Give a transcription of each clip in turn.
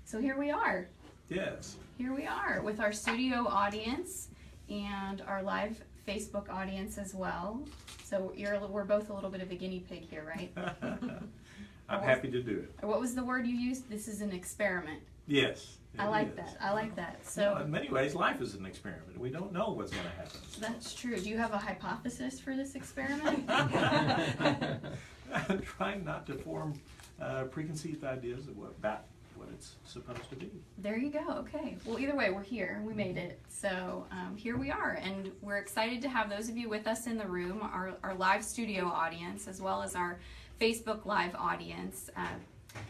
So here we are. Yes. Here we are with our studio audience and our live Facebook audience as well. So we're both a little bit of a guinea pig here, right? I'm happy to do it. Or what was the word you used? This is an experiment. Yes. I like that. I like that. So in many ways, life is an experiment. We don't know what's going to happen. That's true. Do you have a hypothesis for this experiment? I'm trying not to form preconceived ideas about what it's supposed to be. There you go. Okay. Well, either way, we're here. We made it. So here we are, and we're excited to have those of you with us in the room, our live studio audience, as well as our Facebook Live audience.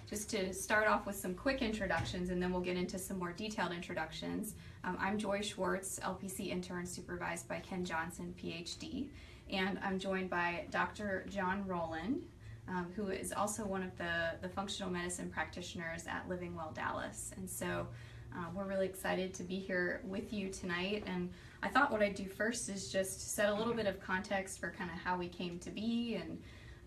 Just to start off with some quick introductions, and then we'll get into some more detailed introductions. I'm Joy Schwartz, LPC Intern, supervised by Ken Johnson, Ph.D., and I'm joined by Dr. John Roland, who is also one of the functional medicine practitioners at Living Well Dallas. And so we're really excited to be here with you tonight. And I thought what I'd do first is just set a little bit of context for kind of how we came to be and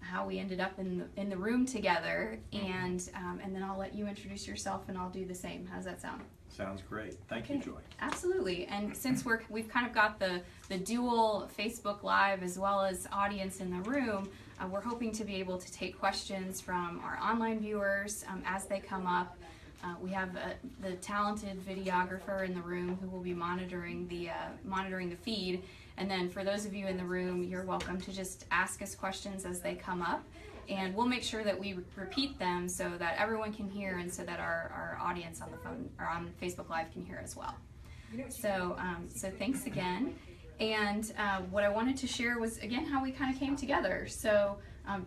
how we ended up in the room together, and then I'll let you introduce yourself, and I'll do the same. How does that sound? Sounds great. Thank you, Joy. Absolutely. And since we've kind of got the dual Facebook Live as well as audience in the room, we're hoping to be able to take questions from our online viewers as they come up. We have the talented videographer in the room who will be monitoring the feed. And then for those of you in the room, you're welcome to just ask us questions as they come up. And we'll make sure that we repeat them so that everyone can hear, and so that our audience on the phone or on Facebook Live can hear as well. So thanks again. And what I wanted to share was, again, how we kind of came together. So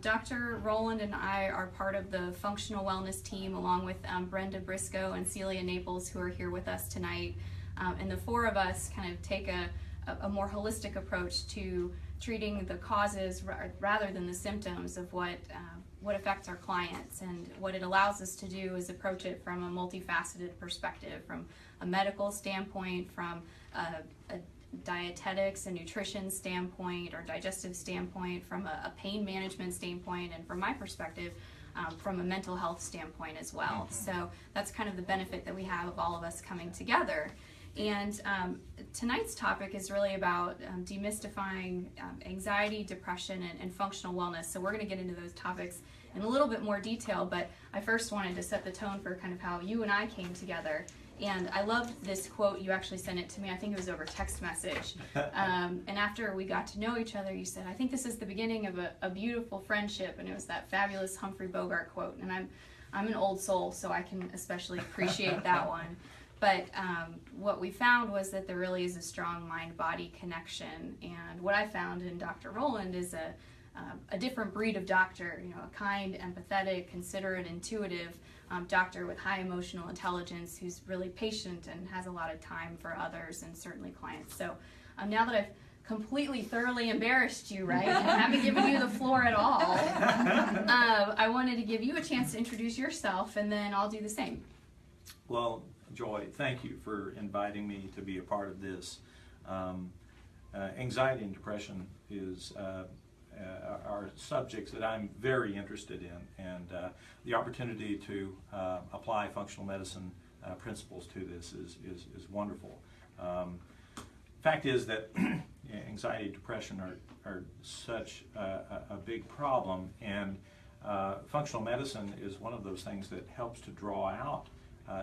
Dr. Roland and I are part of the functional wellness team, along with Brenda Briscoe and Celia Naples, who are here with us tonight. And the four of us kind of take a more holistic approach to treating the causes rather than the symptoms of what affects our clients. And what it allows us to do is approach it from a multifaceted perspective, from a medical standpoint, from a dietetics and nutrition standpoint or digestive standpoint, from a pain management standpoint, and from my perspective, from a mental health standpoint as well. So that's kind of the benefit that we have of all of us coming together. And tonight's topic is really about demystifying anxiety, depression, and functional wellness. So we're going to get into those topics in a little bit more detail, but I first wanted to set the tone for kind of how you and I came together. And I loved this quote. You actually sent it to me. I think it was over text message. And after we got to know each other, you said, "I think this is the beginning of a beautiful friendship." And it was that fabulous Humphrey Bogart quote. And I'm an old soul, so I can especially appreciate that one. But what we found was that there really is a strong mind-body connection. And what I found in Dr. Roland is a different breed of doctor, a kind, empathetic, considerate, intuitive doctor with high emotional intelligence, who's really patient and has a lot of time for others and certainly clients. So now that I've completely thoroughly embarrassed you, right, and haven't given you the floor at all, I wanted to give you a chance to introduce yourself, and then I'll do the same. Well, Joy, thank you for inviting me to be a part of this. Anxiety and depression are subjects that I'm very interested in, and the opportunity to apply functional medicine principles to this is wonderful. Fact is that anxiety and depression are such a big problem, and functional medicine is one of those things that helps to draw out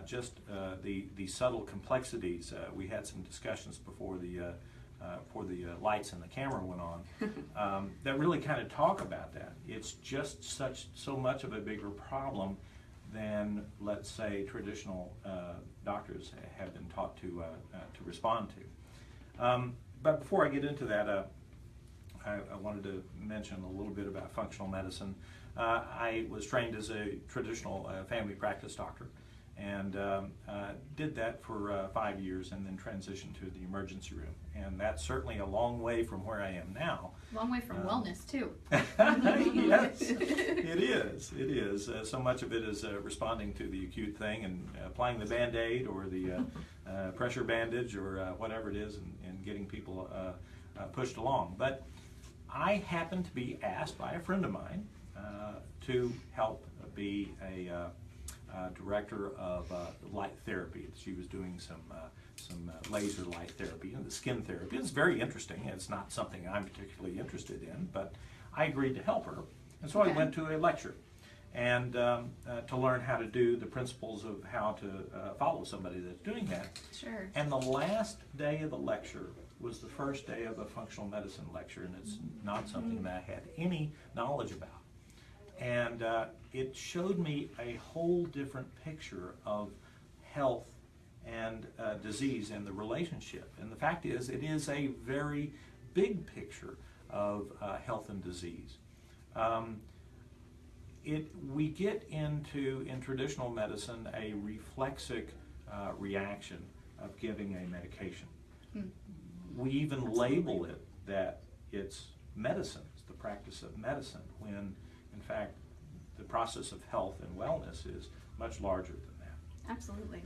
just the subtle complexities. We had some discussions before the lights and the camera went on that really kind of talk about that. It's just so much of a bigger problem than, let's say, traditional doctors have been taught to respond to. But before I get into that, I wanted to mention a little bit about functional medicine. I was trained as a traditional family practice doctor, and did that for 5 years, and then transitioned to the emergency room. And that's certainly a long way from where I am now. Long way from wellness, too. Yes, it is. It is. So much of it is responding to the acute thing and applying the Band-Aid or the pressure bandage or whatever it is, and getting people pushed along. But I happened to be asked by a friend of mine to help be a director of light therapy. She was doing some laser light therapy and the skin therapy. It's very interesting. It's not something I'm particularly interested in, but I agreed to help her. And so I went to a lecture and to learn how to do the principles of how to follow somebody that's doing that. Sure. And the last day of the lecture was the first day of a functional medicine lecture, and it's not something that I had any knowledge about. And it showed me a whole different picture of health and disease and the relationship. And the fact is, it is a very big picture of health and disease. We get into, in traditional medicine, a reflexic reaction of giving a medication. We even label it that it's medicine, it's the practice of medicine, when in fact the process of health and wellness is much larger than that. Absolutely.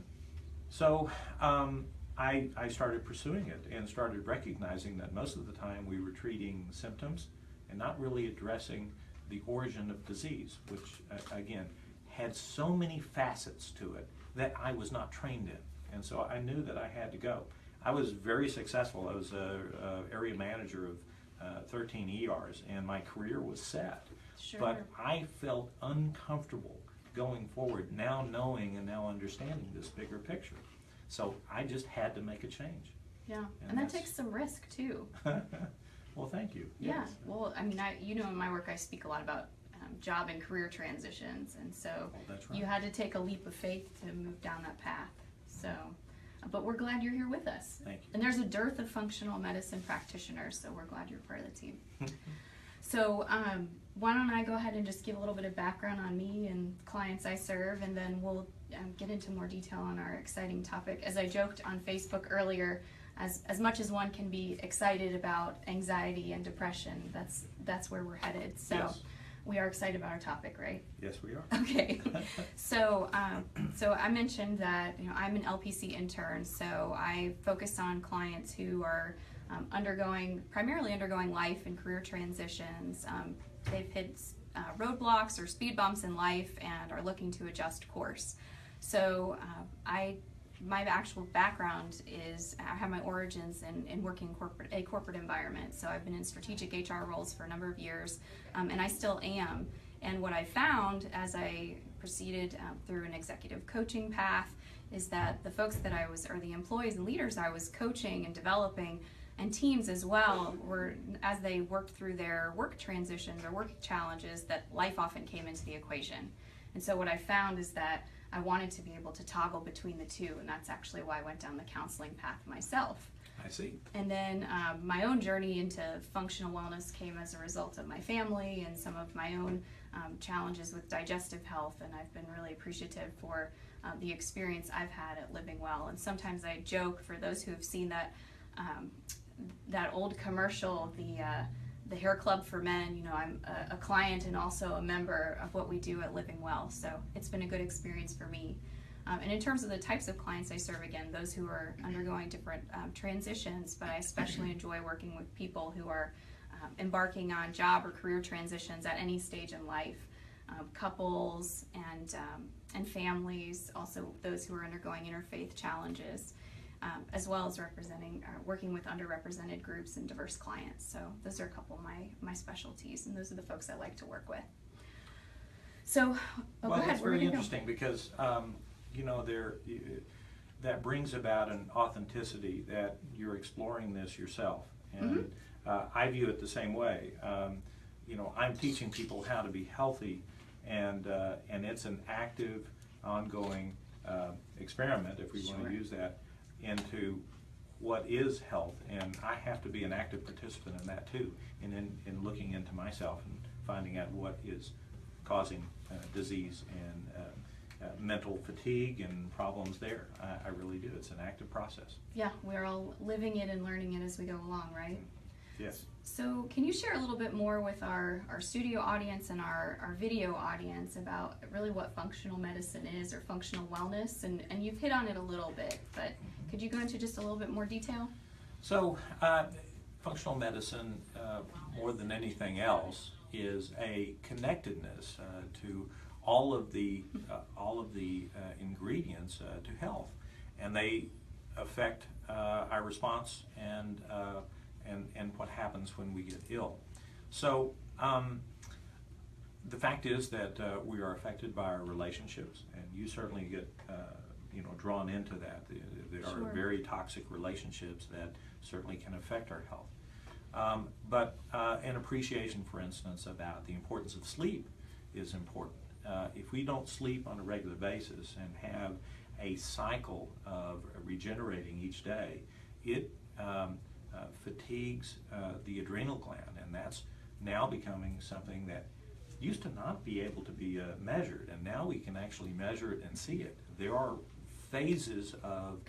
So I started pursuing it and started recognizing that most of the time we were treating symptoms and not really addressing the origin of disease, which again had so many facets to it that I was not trained in. And so I knew that I had to go. I was very successful. I was an area manager of 13 ERs, and my career was set. Sure. But I felt uncomfortable going forward, now knowing and now understanding this bigger picture. So I just had to make a change. Yeah, and that takes some risk too. Well, thank you. Yeah, Yes. well, I mean, you know, in my work I speak a lot about job and career transitions, and so That's right. you had to take a leap of faith to move down that path. So, but we're glad you're here with us. Thank you. And there's a dearth of functional medicine practitioners, so we're glad you're part of the team. So why don't I go ahead and just give a little bit of background on me and clients I serve, and then we'll get into more detail on our exciting topic. As I joked on Facebook earlier, as much as one can be excited about anxiety and depression, that's where we're headed. So Yes. we are excited about our topic, right? Yes, we are. Okay. So I mentioned that I'm an LPC intern, so I focus on clients who are primarily undergoing life and career transitions. They've hit roadblocks or speed bumps in life and are looking to adjust course. So my actual background is I have my origins in working a corporate environment. So I've been in strategic HR roles for a number of years, and I still am. And what I found as I proceeded through an executive coaching path is that the folks that or the employees and leaders I was coaching and developing, and teams as well, were, as they worked through their work transitions or work challenges, that life often came into the equation. And so what I found is that I wanted to be able to toggle between the two, and that's actually why I went down the counseling path myself. I see. And then my own journey into functional wellness came as a result of my family and some of my own challenges with digestive health, and I've been really appreciative for the experience I've had at living well. And sometimes I joke, for those who have seen that old commercial, the hair club for men, I'm a client and also a member of what we do at Living Well. So it's been a good experience for me. And in terms of the types of clients I serve, again, those who are undergoing different transitions, but I especially enjoy working with people who are embarking on job or career transitions at any stage in life. Couples and families, also those who are undergoing interfaith challenges. As well as working with underrepresented groups and diverse clients. So those are a couple of my specialties, and those are the folks I like to work with. So, well, go ahead. That's very interesting because that brings about an authenticity that you're exploring this yourself, and I view it the same way. I'm teaching people how to be healthy, and it's an active, ongoing experiment, if we want to use that, into what is health, and I have to be an active participant in that too, in looking into myself and finding out what is causing disease and mental fatigue and problems there. I really do. It's an active process. Yeah, we're all living it and learning it as we go along, right? Yes. So can you share a little bit more with our studio audience and our video audience about really what functional medicine is, or functional wellness? And you've hit on it a little bit, but could you go into just a little bit more detail? So functional medicine, more than anything else, is a connectedness to all of the ingredients to health, and they affect our response and what happens when we get ill. So the fact is that we are affected by our relationships, and you certainly get drawn into that. There are Sure. very toxic relationships that certainly can affect our health. But an appreciation, for instance, about the importance of sleep is important. If we don't sleep on a regular basis and have a cycle of regenerating each day, it fatigues the adrenal gland, and that's now becoming something that used to not be able to be measured, and now we can actually measure it and see it. There are phases of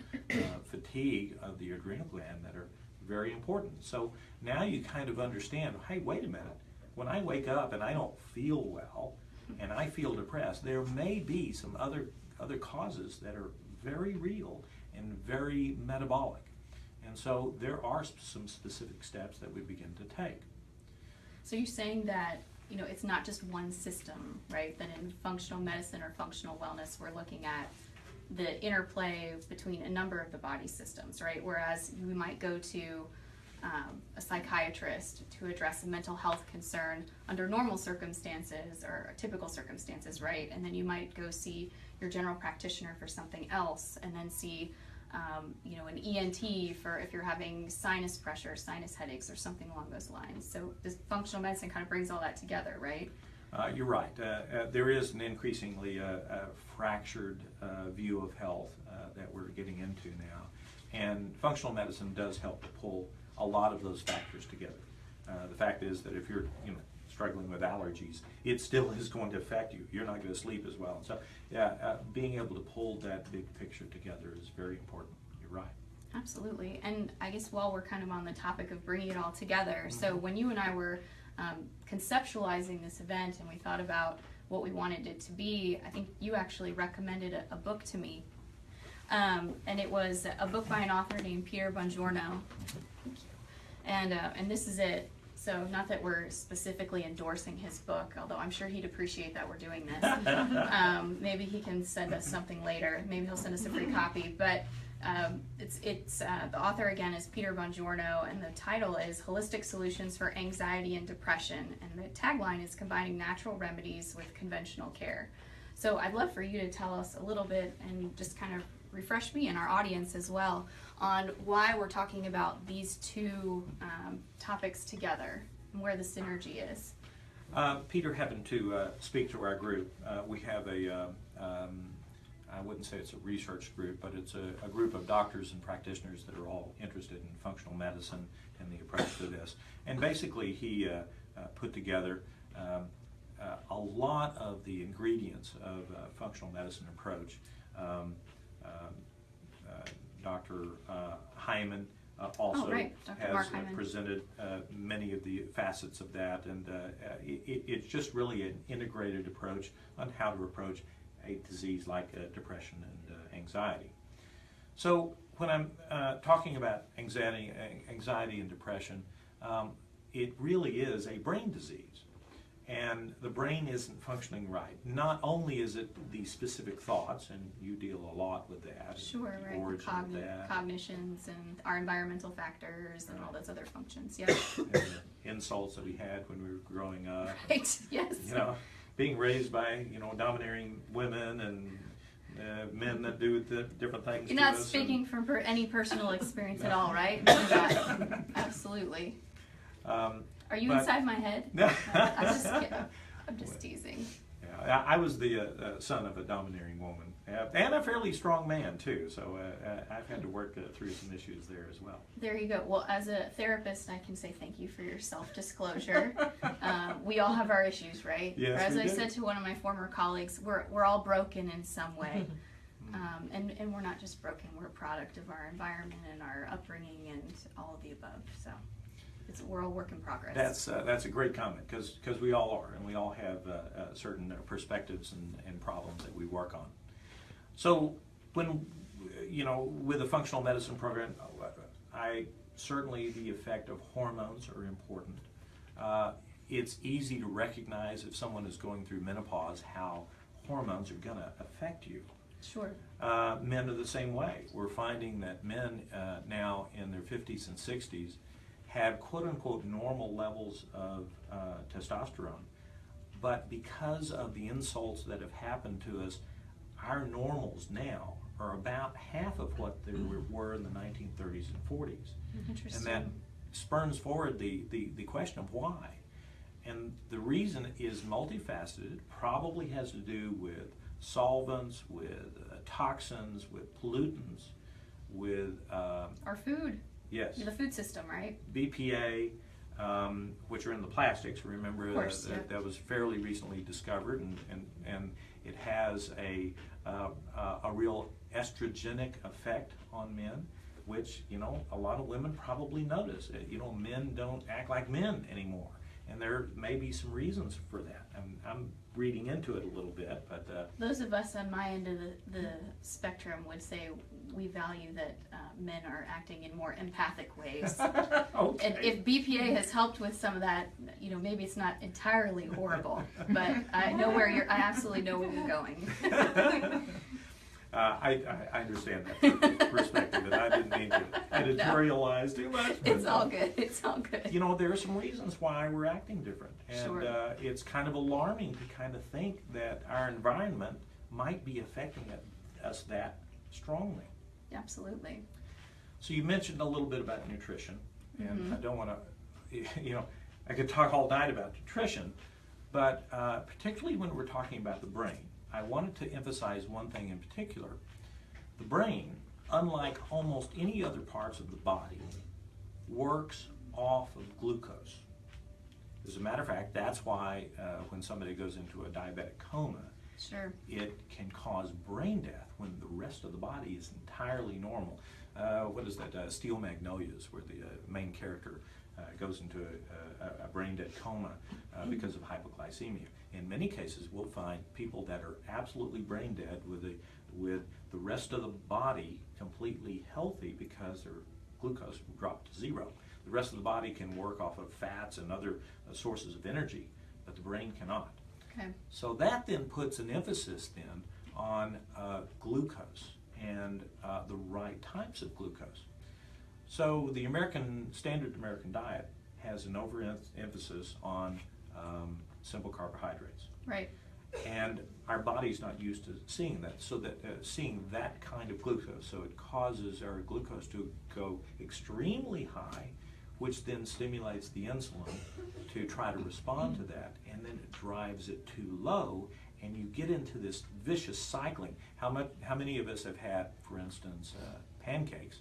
fatigue of the adrenal gland that are very important. So now you kind of understand, hey, wait a minute, when I wake up and I don't feel well and I feel depressed, there may be some other causes that are very real and very metabolic. And so there are some specific steps that we begin to take. So you're saying that, it's not just one system, right? That in functional medicine or functional wellness, we're looking at the interplay between a number of the body systems, right? Whereas we might go to a psychiatrist to address a mental health concern under normal circumstances or typical circumstances, right? And then you might go see your general practitioner for something else, and then see an ENT for if you're having sinus pressure, sinus headaches, or something along those lines. So this functional medicine kind of brings all that together, right? You're right. There is an increasingly fractured view of health that we're getting into now. And functional medicine does help to pull a lot of those factors together. The fact is that if you're struggling with allergies, it still is going to affect you. You're not going to sleep as well. So being able to pull that big picture together is very important. You're right. Absolutely. And I guess while we're kind of on the topic of bringing it all together, so when you and I were conceptualizing this event and we thought about what we wanted it to be, I think you actually recommended a book to me. And it was a book by an author named Peter Bongiorno. Thank you. And this is it. So not that we're specifically endorsing his book, although I'm sure he'd appreciate that we're doing this. Maybe he can send us something later. Maybe he'll send us a free copy. But the author again is Peter Bongiorno, and the title is Holistic Solutions for Anxiety and Depression, and the tagline is Combining Natural Remedies with Conventional Care. So I'd love for you to tell us a little bit and just kind of refresh me and our audience as well on why we're talking about these two topics together and where the synergy is. Peter happened to speak to our group. We have I wouldn't say it's a research group, but it's a group of doctors and practitioners that are all interested in functional medicine and the approach to this. And basically he put together a lot of the ingredients of functional medicine approach. Dr. Hyman also has presented many of the facets of that, and it's just really an integrated approach on how to approach a disease like depression and anxiety. So when I'm talking about anxiety and depression, it really is a brain disease. And the brain isn't functioning right. Not only is it the specific thoughts, and you deal a lot with that. Sure, the right. origin of that. Cognitions and our environmental factors and all those other functions. Yeah. And the insults that we had when we were growing up. Right. Yes. Being raised by domineering women and men that do the different things. You're not speaking from any personal experience at all, right? Absolutely. Are you inside my head? No. I'm just teasing. Yeah, I was the son of a domineering woman, and a fairly strong man too. So I've had to work through some issues there as well. There you go. Well, as a therapist, I can say thank you for your self-disclosure. We all have our issues, right? Yes, or as we I do. said to one of my former colleagues, we're all broken in some way. And we're not just broken, we're a product of our environment and our upbringing and all of the above. So we're all work in progress. That's a great comment, because we all are, and we all have certain perspectives and problems that we work on. So when, with a functional medicine program, certainly the effect of hormones are important. It's easy to recognize if someone is going through menopause how hormones are going to affect you. Sure. Men are the same way. We're finding that men now in their 50s and 60s have quote-unquote normal levels of testosterone, but because of the insults that have happened to us, our normals now are about half of what they were in the 1930s and 40s. Interesting. And that spurns forward the question of why. And the reason is multifaceted. It probably has to do with solvents, with toxins, with pollutants, with our food. Yes. The food system, right? BPA, which are in the plastics. Remember, of course, that was fairly recently discovered, and it has a real estrogenic effect on men, which, you know, a lot of women probably notice. You know, men don't act like men anymore, and there may be some reasons for that. I'm reading into it a little bit, but those of us on my end of the spectrum would say we value that men are acting in more empathic ways. okay. And if BPA has helped with some of that, you know, maybe it's not entirely horrible, but I know where I absolutely know where you're going. I understand that perspective, and I didn't mean to editorialize too much. It's all good. It's all good. You know, there are some reasons why we're acting different, and Sure. It's kind of alarming to kind of think that our environment might be affecting us that strongly. Absolutely. So you mentioned a little bit about nutrition, and Mm-hmm. I don't want to, you know, I could talk all night about nutrition, but particularly when we're talking about the brain, I wanted to emphasize one thing in particular. The brain, unlike almost any other parts of the body, works off of glucose. As a matter of fact, that's why when somebody goes into a diabetic coma, Sure. it can cause brain death when the rest of the body is entirely normal. What is that? Steel Magnolias, where the main character goes into a brain dead coma because of hypoglycemia. In many cases, we'll find people that are absolutely brain dead with the rest of the body completely healthy because their glucose dropped to zero. The rest of the body can work off of fats and other sources of energy, but the brain cannot. Okay. So that then puts an emphasis then on glucose and the right types of glucose. So the standard American diet has an overemphasis on simple carbohydrates. Right. And our body's not used to seeing that, so that seeing that kind of glucose, so it causes our glucose to go extremely high, which then stimulates the insulin to try to respond to that, and then it drives it too low, and you get into this vicious cycling. How many of us have had, for instance, pancakes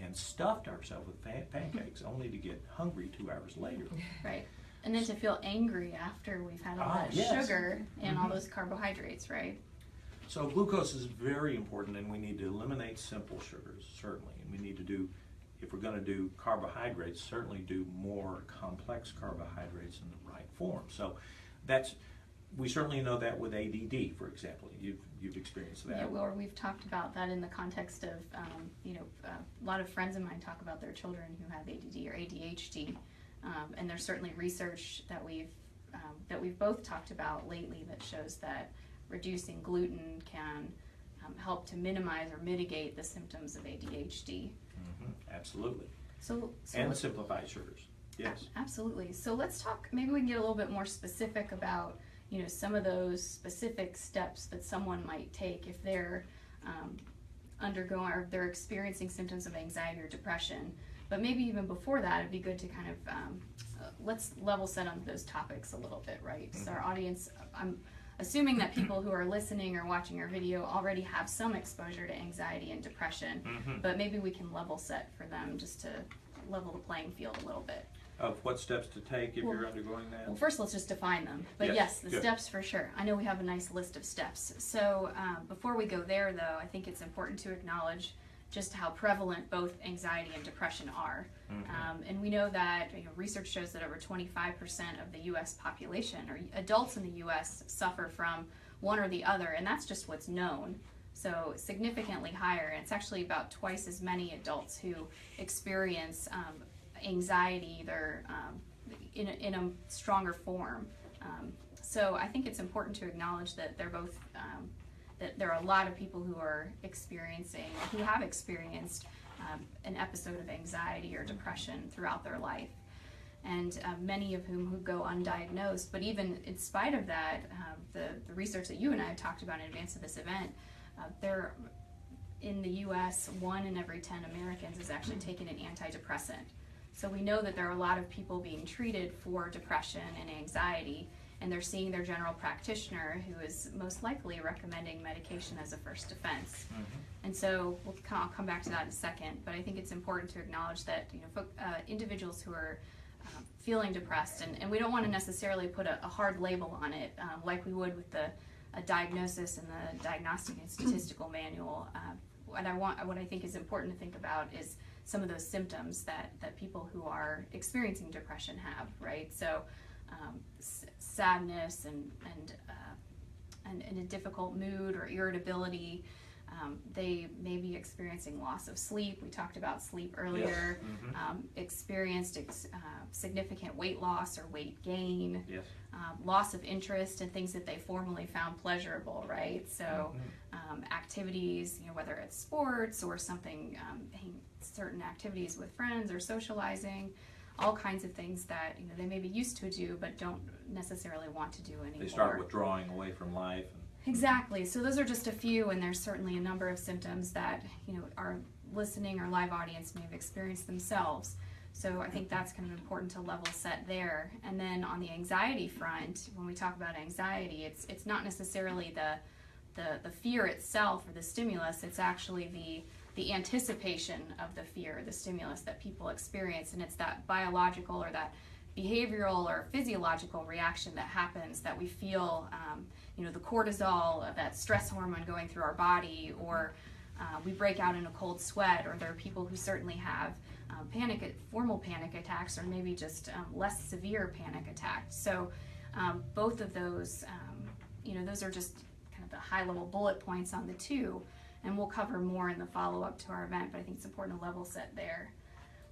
and stuffed ourselves with pancakes only to get hungry 2 hours later? Right. And then to feel angry after we've had all that yes. sugar and all those carbohydrates, right? So glucose is very important, and we need to eliminate simple sugars, certainly. And we need to do, if we're going to do carbohydrates, certainly do more complex carbohydrates in the right form. So we certainly know that with ADD, for example. You've experienced that. Yeah, well, we've talked about that in the context of, a lot of friends of mine talk about their children who have ADD or ADHD. And there's certainly research that we've both talked about lately that shows that reducing gluten can help to minimize or mitigate the symptoms of ADHD. Mm-hmm. Absolutely. So and simplified sugars. Yes. Absolutely. So let's talk. Maybe we can get a little bit more specific about some of those specific steps that someone might take if they're undergoing or they're experiencing symptoms of anxiety or depression. But maybe even before that, it'd be good to kind of let's level set on those topics a little bit, right? So our audience, I'm assuming that people who are listening or watching our video already have some exposure to anxiety and depression, but maybe we can level set for them just to level the playing field a little bit. Of what steps to take if you're undergoing that? Well, first let's just define them. But yes, the steps for sure. I know we have a nice list of steps. So before we go there, though, I think it's important to acknowledge just how prevalent both anxiety and depression are. And we know that research shows that over 25% of the U.S. population, or adults in the U.S., suffer from one or the other, and that's just what's known. So significantly higher, and it's actually about twice as many adults who experience anxiety either in a stronger form. So I think it's important to acknowledge that they're both, that there are a lot of people who have experienced an episode of anxiety or depression throughout their life, and many of whom who go undiagnosed. But even in spite of that, the research that you and I have talked about in advance of this event, in the U.S., 1 in every 10 Americans is actually taking an antidepressant. So we know that there are a lot of people being treated for depression and anxiety, and they're seeing their general practitioner, who is most likely recommending medication as a first defense. Mm-hmm. And so I'll come back to that in a second, but I think it's important to acknowledge that individuals who are feeling depressed, and we don't want to necessarily put a hard label on it, like we would with a diagnosis in the Diagnostic and Statistical Manual. What I think is important to think about is some of those symptoms that people who are experiencing depression have, right? So sadness and a difficult mood or irritability. They may be experiencing loss of sleep. We talked about sleep earlier. Yes. Mm-hmm. Experienced significant weight loss or weight gain. Yes. Loss of interest in things that they formerly found pleasurable, right? So activities, whether it's sports or something, certain activities with friends or socializing, all kinds of things that they may be used to do but don't necessarily want to do anymore. They start withdrawing away from life. Exactly. So those are just a few, and there's certainly a number of symptoms that our listening or live audience may have experienced themselves. So I think that's kind of important to level set there. And then on the anxiety front, when we talk about anxiety, it's not necessarily the fear itself or the stimulus. It's actually the anticipation of the fear or the stimulus that people experience, and it's that biological or that behavioral or physiological reaction that happens, that we feel the cortisol, that stress hormone going through our body, or we break out in a cold sweat, or there are people who certainly have formal panic attacks, or maybe just less severe panic attacks. So both of those, those are just kind of the high-level bullet points on the two, and we'll cover more in the follow-up to our event, but I think it's important to level set there.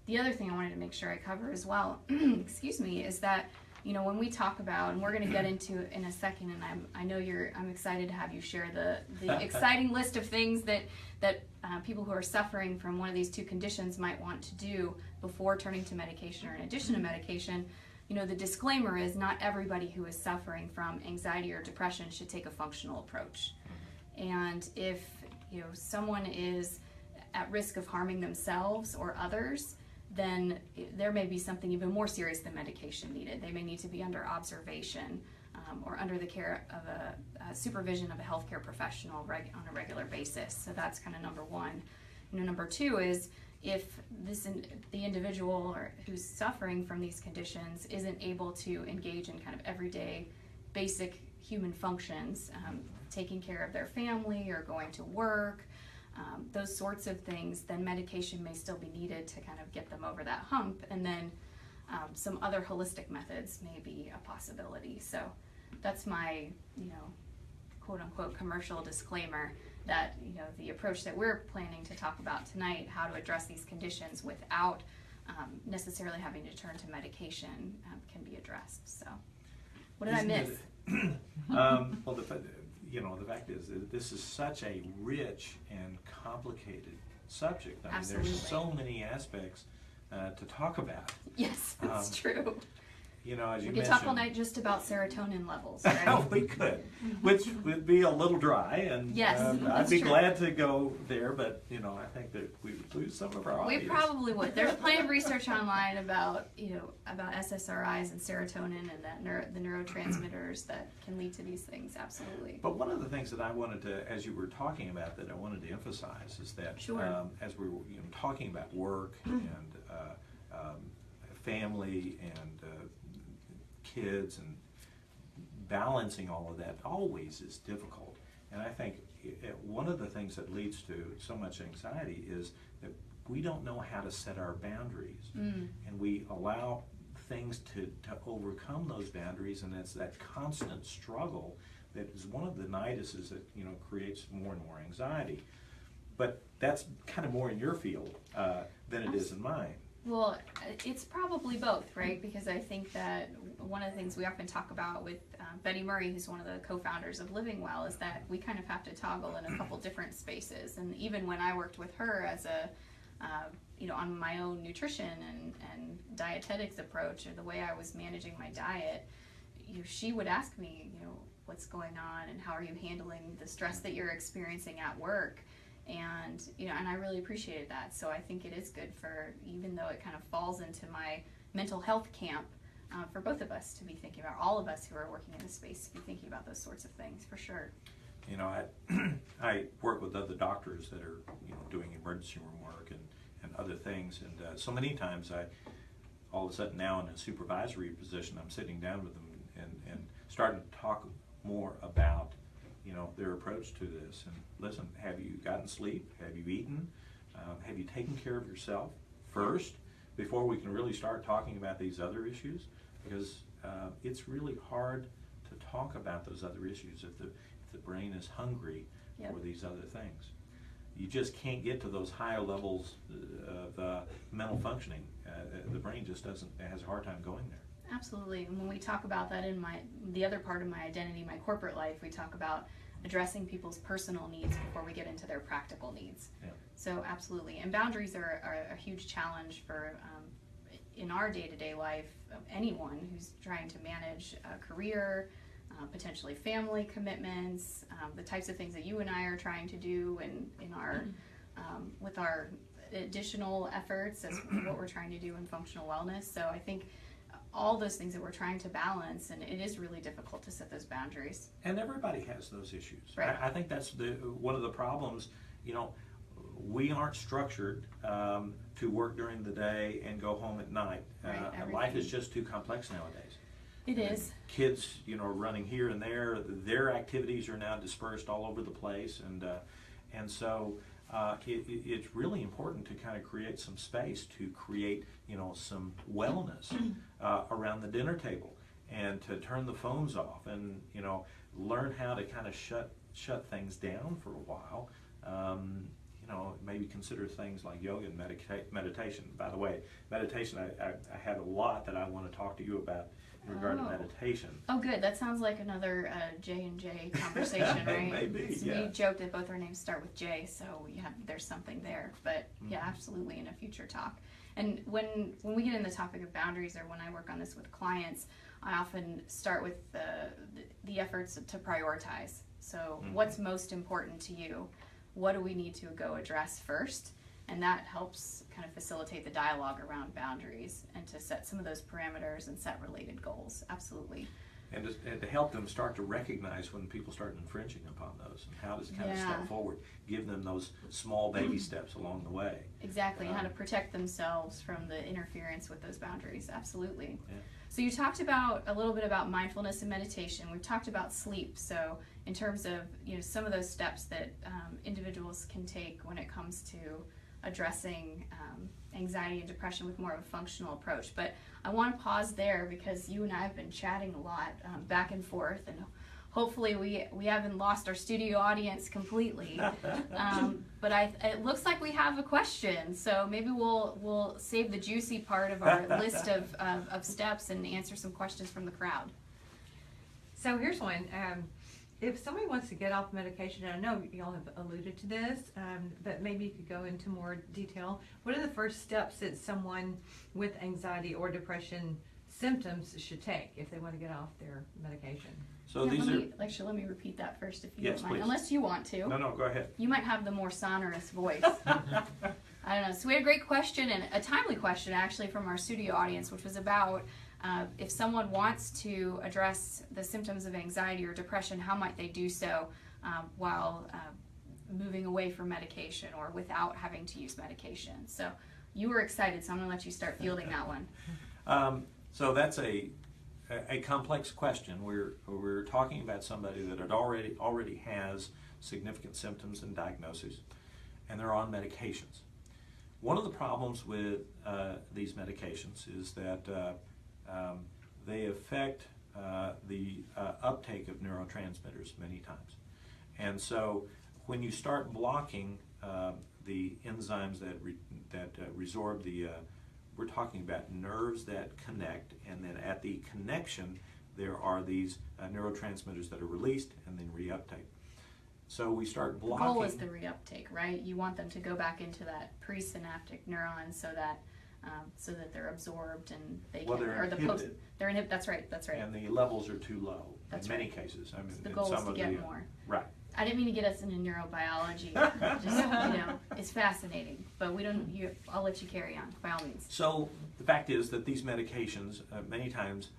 The other thing I wanted to make sure I cover as well, excuse me, is that when we talk about, and we're going to get into it in a second, and I'm excited to have you share the exciting list of things that people who are suffering from one of these two conditions might want to do before turning to medication or in addition to medication. The disclaimer is not everybody who is suffering from anxiety or depression should take a functional approach. And if someone is at risk of harming themselves or others, then there may be something even more serious than medication needed. They may need to be under observation or under the care of a supervision of a healthcare professional on a regular basis. So that's kind of number one. Number two is if the individual who's suffering from these conditions isn't able to engage in kind of everyday basic human functions, taking care of their family or going to work, those sorts of things, then medication may still be needed to kind of get them over that hump, and then some other holistic methods may be a possibility. So that's my, quote-unquote commercial disclaimer that, the approach that we're planning to talk about tonight, how to address these conditions without necessarily having to turn to medication, can be addressed. So what did I miss? Well, the fact is that this is such a rich and complicated subject. I mean, Absolutely. There's so many aspects to talk about. Yes, that's true. As you we could talk all night just about serotonin levels, right? We could, which would be a little dry, and yes, I'd be glad to go there, but I think that we would lose some of our audience. We probably would. There's plenty of research online about about SSRIs and serotonin and the neurotransmitters that can lead to these things. Absolutely. But one of the things that I wanted to, as you were talking about, that I wanted to emphasize is that as we were talking about work and family and kids and balancing all of that always is difficult. And I think one of the things that leads to so much anxiety is that we don't know how to set our boundaries, and we allow things to overcome those boundaries, and it's that constant struggle that is one of the nituses that creates more and more anxiety. But that's kind of more in your field than it is in mine. Well, it's probably both, right? Because I think that one of the things we often talk about with Betty Murray, who's one of the co-founders of Living Well, is that we kind of have to toggle in a couple different spaces. And even when I worked with her as a, on my own nutrition and dietetics approach, or the way I was managing my diet, she would ask me, what's going on and how are you handling the stress that you're experiencing at work? And and I really appreciated that. So I think it is good for, even though it kind of falls into my mental health camp, for both of us to be thinking about, all of us who are working in this space to be thinking about those sorts of things, for sure. I work with other doctors that are doing emergency room work and other things, and so many times all of a sudden now in a supervisory position, I'm sitting down with them and starting to talk more about their approach to this. And listen, have you gotten sleep? Have you eaten? Have you taken care of yourself first before we can really start talking about these other issues? Because it's really hard to talk about those other issues if the brain is hungry for these other things. You just can't get to those higher levels of mental functioning. The brain just has a hard time going there. Absolutely. And when we talk about that in the other part of my identity, my corporate life, we talk about addressing people's personal needs before we get into their practical needs. Yeah. So absolutely. And boundaries are a huge challenge for, in our day-to-day life, anyone who's trying to manage a career, potentially family commitments, the types of things that you and I are trying to do in our, with our additional efforts as what we're trying to do in functional wellness. So I think all those things that we're trying to balance, and it is really difficult to set those boundaries. And everybody has those issues. Right. I think that's one of the problems. We aren't structured to work during the day and go home at night. Right, life is just too complex nowadays. It is. Kids, are running here and there. Their activities are now dispersed all over the place, and so it's really important to kind of create some space to create, some wellness around the dinner table, and to turn the phones off, and learn how to kind of shut things down for a while. Maybe consider things like yoga and meditation. By the way, meditation, I had a lot that I want to talk to you about in regard to meditation. Oh, good. That sounds like another J&J conversation, right? Maybe, so yeah. We joked that both our names start with J, so there's something there. But yeah, absolutely, in a future talk. And when we get in the topic of boundaries, or when I work on this with clients, I often start with the efforts to prioritize. So what's most important to you? What do we need to go address first? And that helps kind of facilitate the dialogue around boundaries and to set some of those parameters and set related goals. Absolutely. And to help them start to recognize when people start infringing upon those, and how to kind of step forward, give them those small baby steps along the way. Exactly, how to protect themselves from the interference with those boundaries. Absolutely. Yeah. So you talked a little bit about mindfulness and meditation. We've talked about sleep. So in terms of some of those steps that individuals can take when it comes to addressing anxiety and depression with more of a functional approach. But I want to pause there because you and I have been chatting a lot back and forth, and hopefully we haven't lost our studio audience completely. But it looks like we have a question, so maybe we'll save the juicy part of our list of steps and answer some questions from the crowd. So here's one. If somebody wants to get off medication, and I know y'all have alluded to this, but maybe you could go into more detail. What are the first steps that someone with anxiety or depression symptoms should take if they want to get off their medication? So let me repeat that first, if you don't mind. Please. Unless you want to. No, go ahead. You might have the more sonorous voice. I don't know. So we had a great question, and a timely question actually from our studio audience, which was about if someone wants to address the symptoms of anxiety or depression, how might they do so while moving away from medication or without having to use medication? So you were excited, so I'm going to let you start fielding that one. So that's a complex question. We're talking about somebody that already has significant symptoms and diagnoses, and they're on medications. One of the problems with these medications is that they affect the uptake of neurotransmitters many times. And so when you start blocking the enzymes that resorb we're talking about nerves that connect, and then at the connection there are these neurotransmitters that are released and then reuptake. So we start blocking. The goal is the reuptake, right? You want them to go back into that presynaptic neuron so that they're absorbed and they well, they're inhibited. They're inhibited. That's right. That's right. And the levels are too low in many cases. I mean, so the goal is to get more. Right. I didn't mean to get us into neurobiology. It's fascinating, but we don't. I'll let you carry on by all means. So the fact is that these medications many times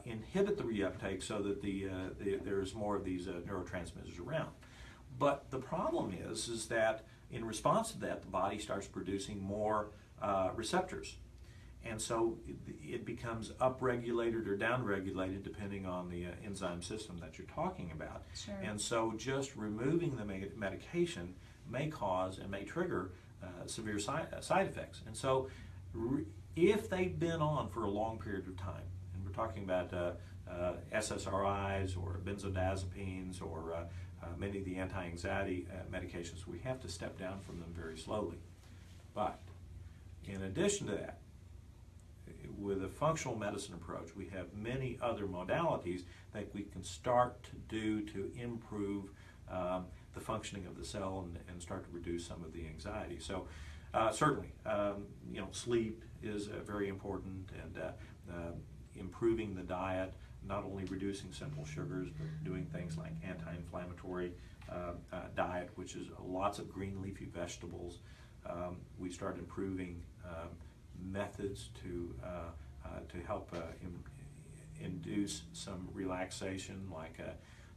inhibit the reuptake so that there's more of these neurotransmitters around. But the problem is that in response to that, the body starts producing more receptors. And so it becomes upregulated or downregulated depending on the enzyme system that you're talking about. Sure. And so just removing the medication may cause and may trigger severe side effects. And so if they've been on for a long period of time, and we're talking about SSRIs or benzodiazepines or many of the anti-anxiety medications, we have to step down from them very slowly. But in addition to that, with a functional medicine approach, we have many other modalities that we can start to do to improve the functioning of the cell and start to reduce some of the anxiety. So certainly, sleep is very important, and improving the diet, not only reducing simple sugars, but doing things like anti-inflammatory diet, which is lots of green leafy vegetables. We start improving methods to help induce some relaxation, like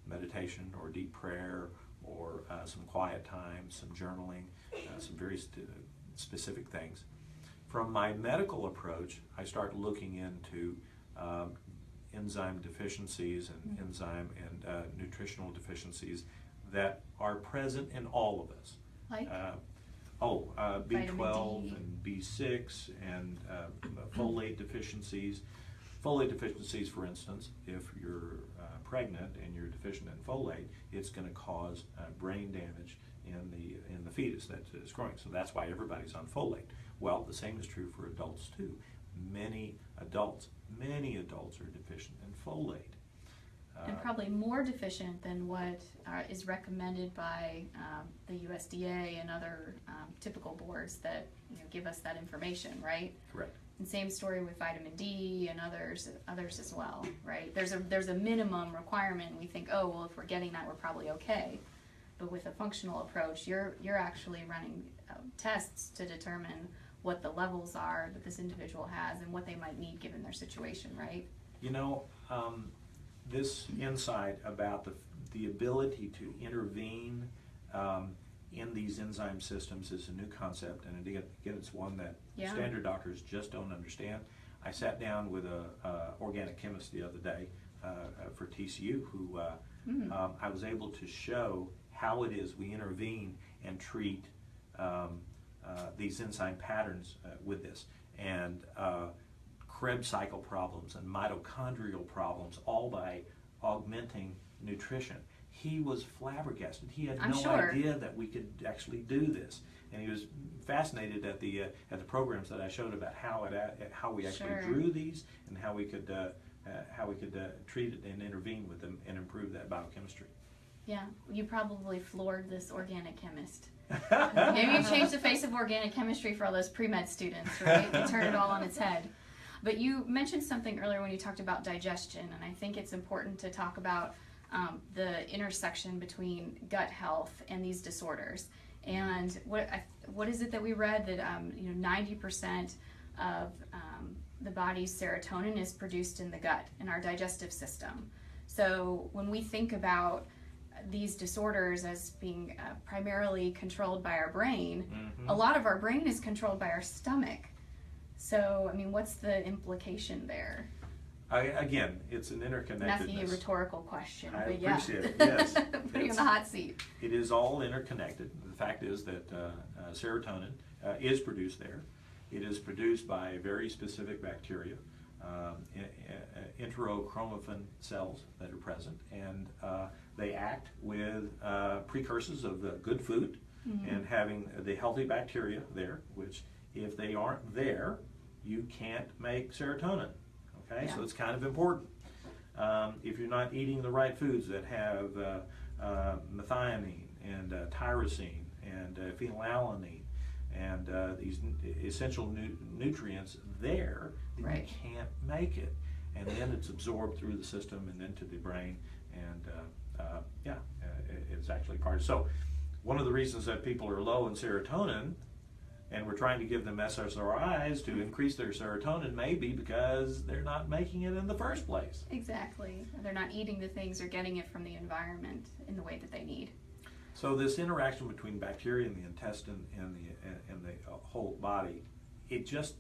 meditation or deep prayer, or some quiet time, some journaling, some very specific things. From my medical approach, I start looking into enzyme deficiencies and enzyme and nutritional deficiencies that are present in all of us. Like? B12 and B6 and folate deficiencies. Folate deficiencies, for instance, if you're pregnant and you're deficient in folate, it's going to cause brain damage in the fetus that is growing. So that's why everybody's on folate. Well, the same is true for adults too. Many adults are deficient in folate. And probably more deficient than what is recommended by the USDA and other typical boards that give us that information, right? Correct. And same story with vitamin D and others as well, right? There's a minimum requirement. We think, oh well, if we're getting that, we're probably okay. But with a functional approach, you're actually running tests to determine what the levels are that this individual has and what they might need given their situation, right? This insight about the ability to intervene in these enzyme systems is a new concept, and again, it's one that standard doctors just don't understand. I sat down with an organic chemist the other day for TCU who I was able to show how it is we intervene and treat these enzyme patterns with this. And Krebs cycle problems and mitochondrial problems, all by augmenting nutrition. He was flabbergasted. He had no idea that we could actually do this, and he was fascinated at the programs that I showed about how we actually drew these and how we could treat it and intervene with them and improve that biochemistry. Yeah, you probably floored this organic chemist. Maybe you changed the face of organic chemistry for all those pre-med students, right? You turn it all on its head. But you mentioned something earlier when you talked about digestion, and I think it's important to talk about the intersection between gut health and these disorders. And what is it that we read that 90% of the body's serotonin is produced in the gut, in our digestive system. So when we think about these disorders as being primarily controlled by our brain, a lot of our brain is controlled by our stomach. So, I mean, what's the implication there? Again, it's an interconnectedness. I'm asking you a rhetorical question. I but appreciate it, yes. Putting you on the hot seat. It is all interconnected. The fact is that serotonin is produced there. It is produced by very specific bacteria, enterochromaffin cells that are present, and they act with precursors of the good food and having the healthy bacteria there, which if they aren't there, you can't make serotonin. Okay, Yeah. so it's kind of important. If you're not eating the right foods that have methionine and tyrosine and phenylalanine and these essential nutrients there, then Right. you can't make it. And then it's absorbed through the system and into the brain, and it's actually part of it. So one of the reasons that people are low in serotonin, and we're trying to give them SSRIs to increase their serotonin, may be because they're not making it in the first place. Exactly. They're not eating the things or getting it from the environment in the way that they need. So this interaction between bacteria in the intestine and the whole body, it just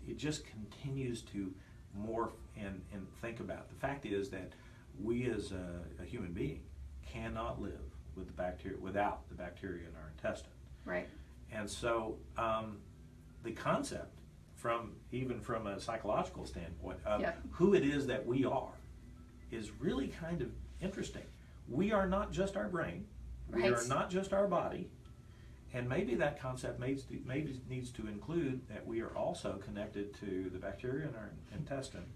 continues to morph and think about. The fact is that we as a human being cannot live with the bacteria without the bacteria in our intestine. Right. And so the concept even from a psychological standpoint of Yeah. who it is that we are is really kind of interesting. We are not just our brain. We Right. are not just our body. And maybe that concept maybe needs to include that we are also connected to the bacteria in our intestine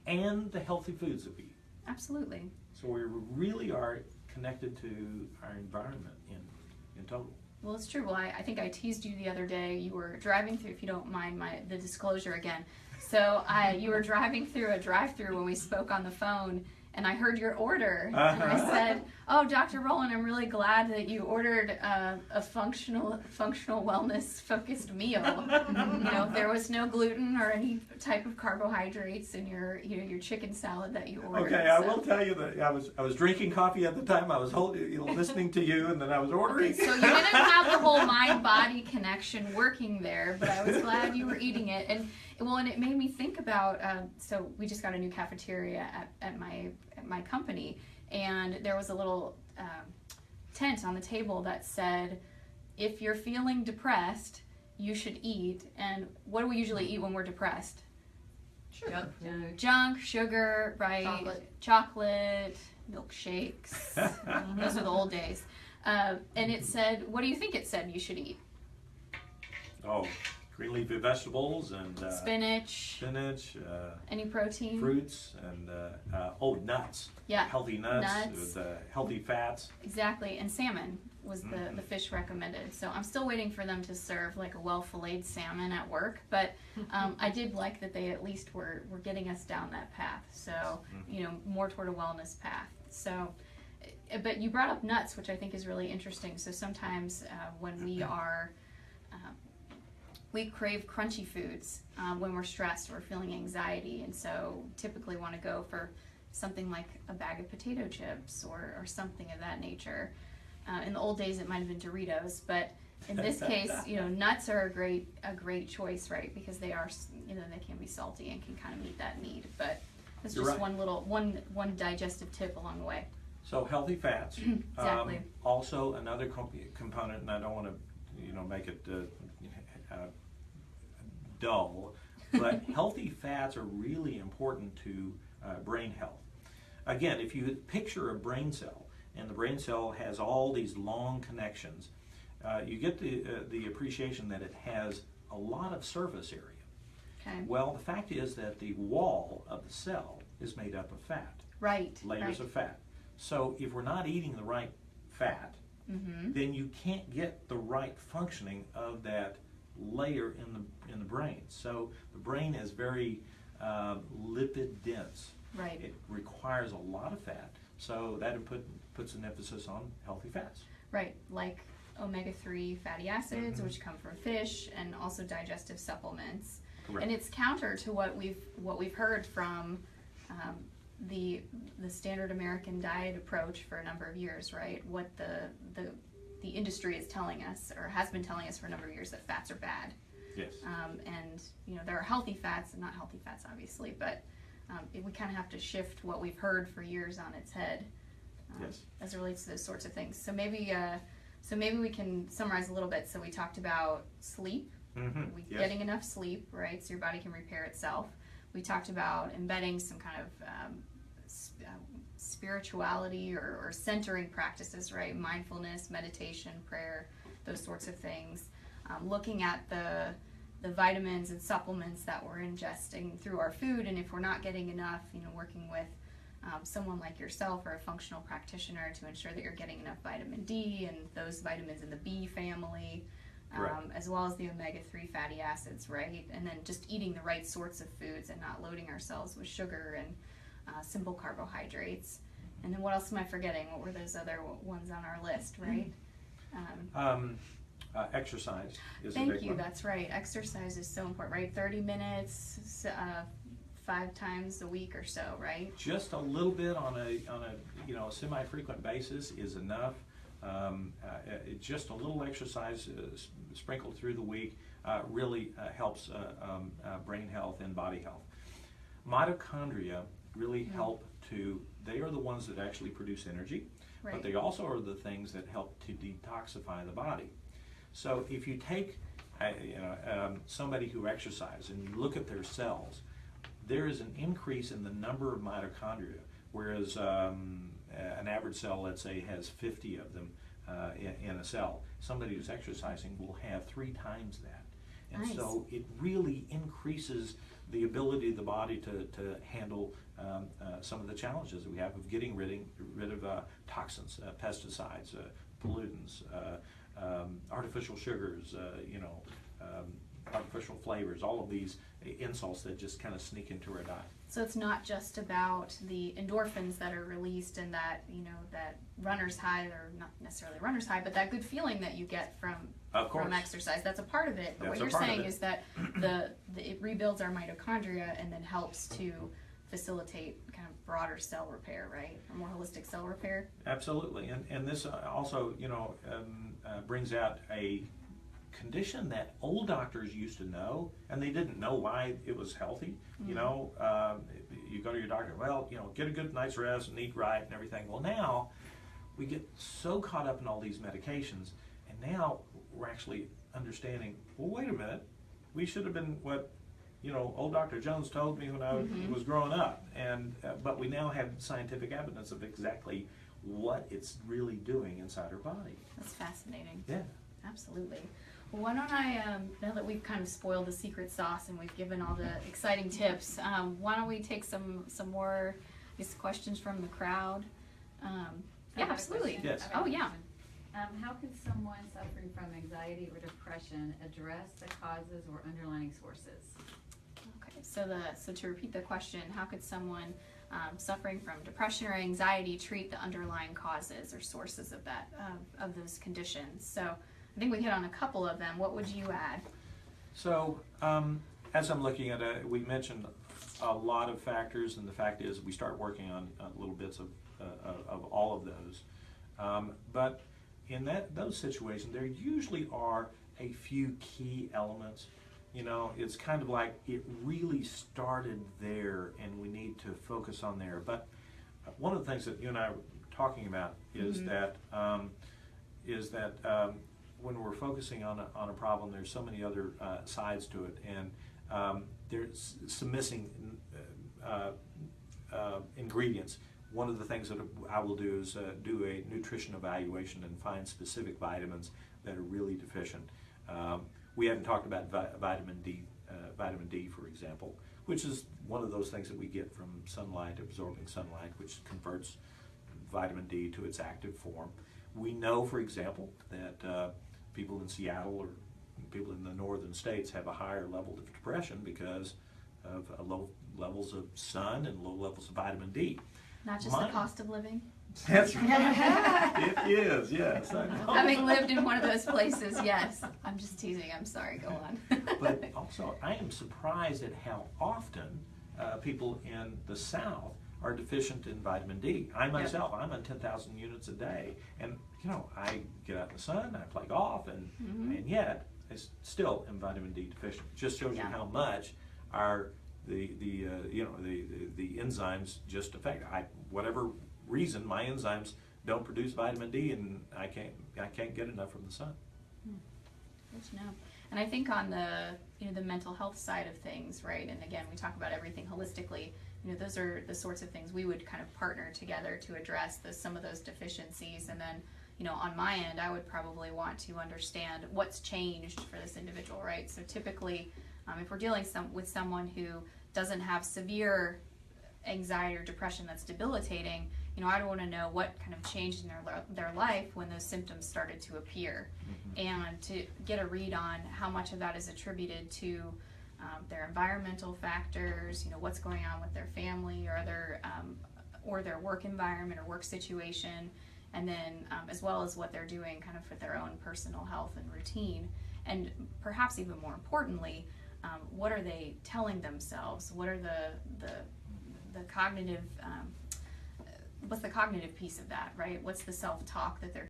and the healthy foods that we eat. Absolutely. So we really are connected to our environment in total. Well, it's true. Well, I think I teased you the other day. You were driving through, if you don't mind the disclosure again. So you were driving through a drive-through when we spoke on the phone, and I heard your order, and I said, "Oh, Dr. Roland, I'm really glad that you ordered a functional wellness-focused meal. There was no gluten or any type of carbohydrates in your chicken salad that you ordered." Okay, I will tell you that I was drinking coffee at the time. I was listening to you, and then I was ordering. Okay, so you didn't have the whole mind-body connection working there, but I was glad you were eating it, and it made me think about. So we just got a new cafeteria at my company, and there was a little tent on the table that said, "If you're feeling depressed, you should eat." And what do we usually eat when we're depressed? Sure. Junk, sugar, right? Chocolate, milkshakes. Those are the old days. And it said, what do you think it said you should eat? Oh, green leafy vegetables and Spinach. Any protein? Fruits and nuts. Yeah. Healthy nuts. With healthy fats. Exactly, and salmon was the fish recommended. So I'm still waiting for them to serve like a well-filleted salmon at work, but I did like that they at least were getting us down that path. So more toward a wellness path. So, but you brought up nuts, which I think is really interesting. So sometimes when we crave crunchy foods when we're stressed or feeling anxiety, and so typically want to go for something like a bag of potato chips or something of that nature. In the old days, it might have been Doritos, but in this case, nuts are a great choice, right? Because they are, they can be salty and can kind of meet that need. But that's You're just right. one digestive tip along the way. So healthy fats. Exactly. Also another component, and I don't want to, make it dull, but healthy fats are really important to brain health. Again, if you picture a brain cell, and the brain cell has all these long connections, you get the appreciation that it has a lot of surface area. Okay. Well, the fact is that the wall of the cell is made up of fat. Right. Layers of fat. So if we're not eating the right fat, then you can't get the right functioning of that layer in the brain. So the brain is very lipid dense. Right. It requires a lot of fat. So that puts an emphasis on healthy fats. Right, like omega-3 fatty acids, which come from fish, and also digestive supplements. Correct. And it's counter to what we've heard from the standard American diet approach for a number of years, right? What the industry is telling us, or has been telling us for a number of years, that fats are bad. Yes. And there are healthy fats and not healthy fats, obviously, but we kind of have to shift what we've heard for years on its head. Yes. As it relates to those sorts of things. So maybe we can summarize a little bit. So we talked about sleep, Yes. getting enough sleep, right? So your body can repair itself. We talked about embedding some kind of spirituality or centering practices, right? Mindfulness, meditation, prayer, those sorts of things. Looking at the vitamins and supplements that we're ingesting through our food, and if we're not getting enough, working with someone like yourself or a functional practitioner to ensure that you're getting enough vitamin D and those vitamins in the B family, as well as the omega-3 fatty acids, right? And then just eating the right sorts of foods and not loading ourselves with sugar and simple carbohydrates. And then what else am I forgetting? What were those other ones on our list, right? Exercise is a Thank big you, one. That's right. Exercise is so important, right? 30 minutes, 5 times a week or so, right? Just a little bit on a semi-frequent basis is enough. Just a little exercise sprinkled through the week really helps brain health and body health. Mitochondria really help they are the ones that actually produce energy, but they also are the things that help to detoxify the body. So if you take somebody who exercises and you look at their cells, there is an increase in the number of mitochondria, whereas an average cell, let's say, has 50 of them in a cell. Somebody who's exercising will have 3 times that. And so it really increases the ability of the body to handle some of the challenges that we have of getting rid of toxins, pesticides, pollutants, artificial sugars, artificial flavors, all of these insults that just kind of sneak into our diet. So it's not just about the endorphins that are released and that, that runner's high, or not necessarily runner's high, but that good feeling that you get from exercise. That's a part of it. But what you're saying is that it rebuilds our mitochondria and then helps to facilitate kind of broader cell repair, right? Or more holistic cell repair. Absolutely. And this also, brings out a condition that old doctors used to know, and they didn't know why it was healthy. You go to your doctor, get a good night's rest and eat right and everything. Well, now we get so caught up in all these medications, and now we're actually understanding, well, wait a minute, we should have been what old Dr. Jones told me when I was growing up, and but we now have scientific evidence of exactly what it's really doing inside our body. That's fascinating. Yeah. Absolutely. Well, why don't I, now that we've kind of spoiled the secret sauce and we've given all the exciting tips, why don't we take some more questions from the crowd? Yeah, absolutely. Yes. Oh, yeah. How can someone suffering from anxiety or depression address the causes or underlying sources? Okay, so to repeat the question, how could someone suffering from depression or anxiety treat the underlying causes or sources of of those conditions? So I think we hit on a couple of them. What would you add? So as I'm looking at it, we mentioned a lot of factors, and the fact is we start working on little bits of all of those. But in those situations, there usually are a few key elements. It's kind of like it really started there, and we need to focus on there. But one of the things that you and I were talking about is that when we're focusing on a problem, there's so many other sides to it, and there's some missing ingredients. One of the things that I will do is do a nutrition evaluation and find specific vitamins that are really deficient. We haven't talked about vitamin D, for example, which is one of those things that we get from sunlight, absorbing sunlight, which converts vitamin D to its active form. We know, for example, that people in Seattle or people in the northern states have a higher level of depression because of low levels of sun and low levels of vitamin D. Not just the cost of living? That's right. It is, yes. Having lived in one of those places, yes. I'm just teasing. I'm sorry. Go on. But also, I am surprised at how often people in the South are deficient in vitamin D. I myself, I'm on 10,000 units a day, and I get out in the sun, I play golf, and yet I still am vitamin D deficient. It just shows you how much the enzymes just affect. Whatever reason, my enzymes don't produce vitamin D, and I can't get enough from the sun. Good to know. And I think on the mental health side of things, right? And again, we talk about everything holistically. Those are the sorts of things we would kind of partner together to address some of those deficiencies. And then, on my end, I would probably want to understand what's changed for this individual, right? So typically, if we're dealing with someone who doesn't have severe anxiety or depression that's debilitating, I'd want to know what kind of changed in their life when those symptoms started to appear, and to get a read on how much of that is attributed to their environmental factors, what's going on with their family or their work environment or work situation, and then as well as what they're doing kind of for their own personal health and routine, and perhaps even more importantly, what are they telling themselves? What are the cognitive what's the cognitive piece of that, right? What's the self-talk that they're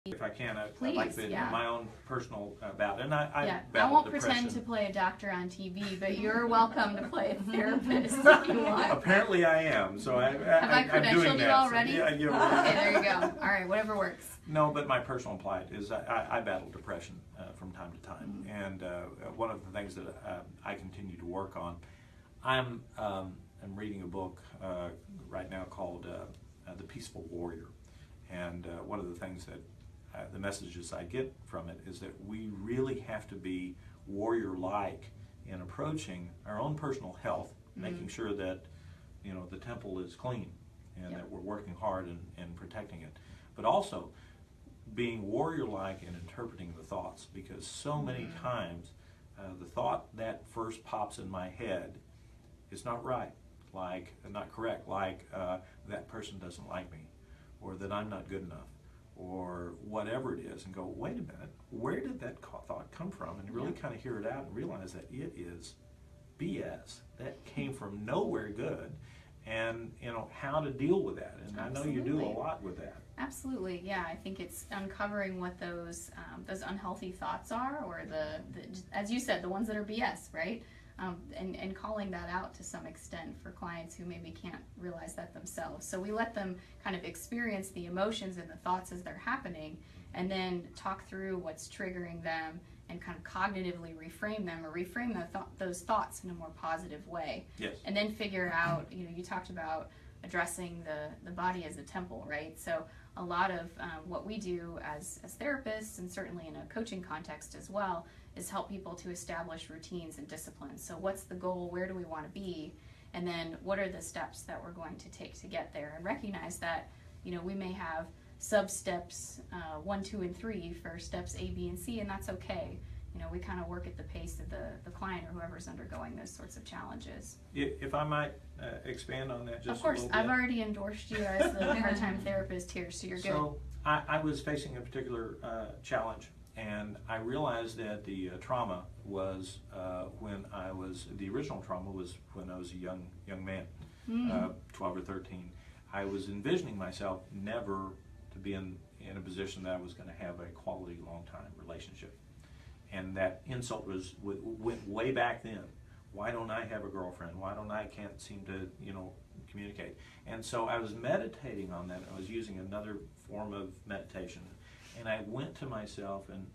If I can, I'd Please, like to, yeah. my own personal bout, and I I battled won't depression. pretend to play a doctor on TV, but you're welcome to play a therapist if you want. Apparently I am, so Have I'm I doing credentialed you that. already? So, Okay, there you go. All right, whatever works. No, but my personal plight is I battle depression from time to time, and one of the things that I continue to work on, I'm reading a book right now called The Peaceful Warrior, and one of the things that the messages I get from it is that we really have to be warrior-like in approaching our own personal health, making sure that the temple is clean and that we're working hard in protecting it, but also being warrior-like in interpreting the thoughts, because so many times the thought that first pops in my head is not right, like not correct, like that person doesn't like me, or that I'm not good enough, or whatever it is, and go, wait a minute, where did that thought come from? And really kind of hear it out and realize that it is BS. That came from nowhere good, and how to deal with that. And Absolutely. I know you do a lot with that. Absolutely, yeah. I think it's uncovering what those unhealthy thoughts are, or as you said, the ones that are BS, right? And calling that out to some extent for clients who maybe can't realize that themselves. So we let them kind of experience the emotions and the thoughts as they're happening, and then talk through what's triggering them and kind of cognitively reframe them, or reframe those thoughts in a more positive way. Yes. And then figure out, you talked about addressing the body as a temple, right? So a lot of what we do as therapists, and certainly in a coaching context as well, is help people to establish routines and disciplines. So what's the goal? Where do we want to be? And then what are the steps that we're going to take to get there? And recognize that, we may have sub-steps 1, 2, and 3 for steps A, B, and C, and that's okay. We kind of work at the pace of the client or whoever's undergoing those sorts of challenges. If I might expand on that just a Of course, little bit. I've already endorsed you as the part-time therapist here, so you're good. So I was facing a particular challenge, and I realized that the trauma was the original trauma was when I was a young man, 12 or 13. I was envisioning myself never to be in a position that I was going to have a quality long-time relationship. And that insult went way back then. Why don't I have a girlfriend? Why don't I can't seem to communicate? And so I was meditating on that. I was using another form of meditation, and I went to myself and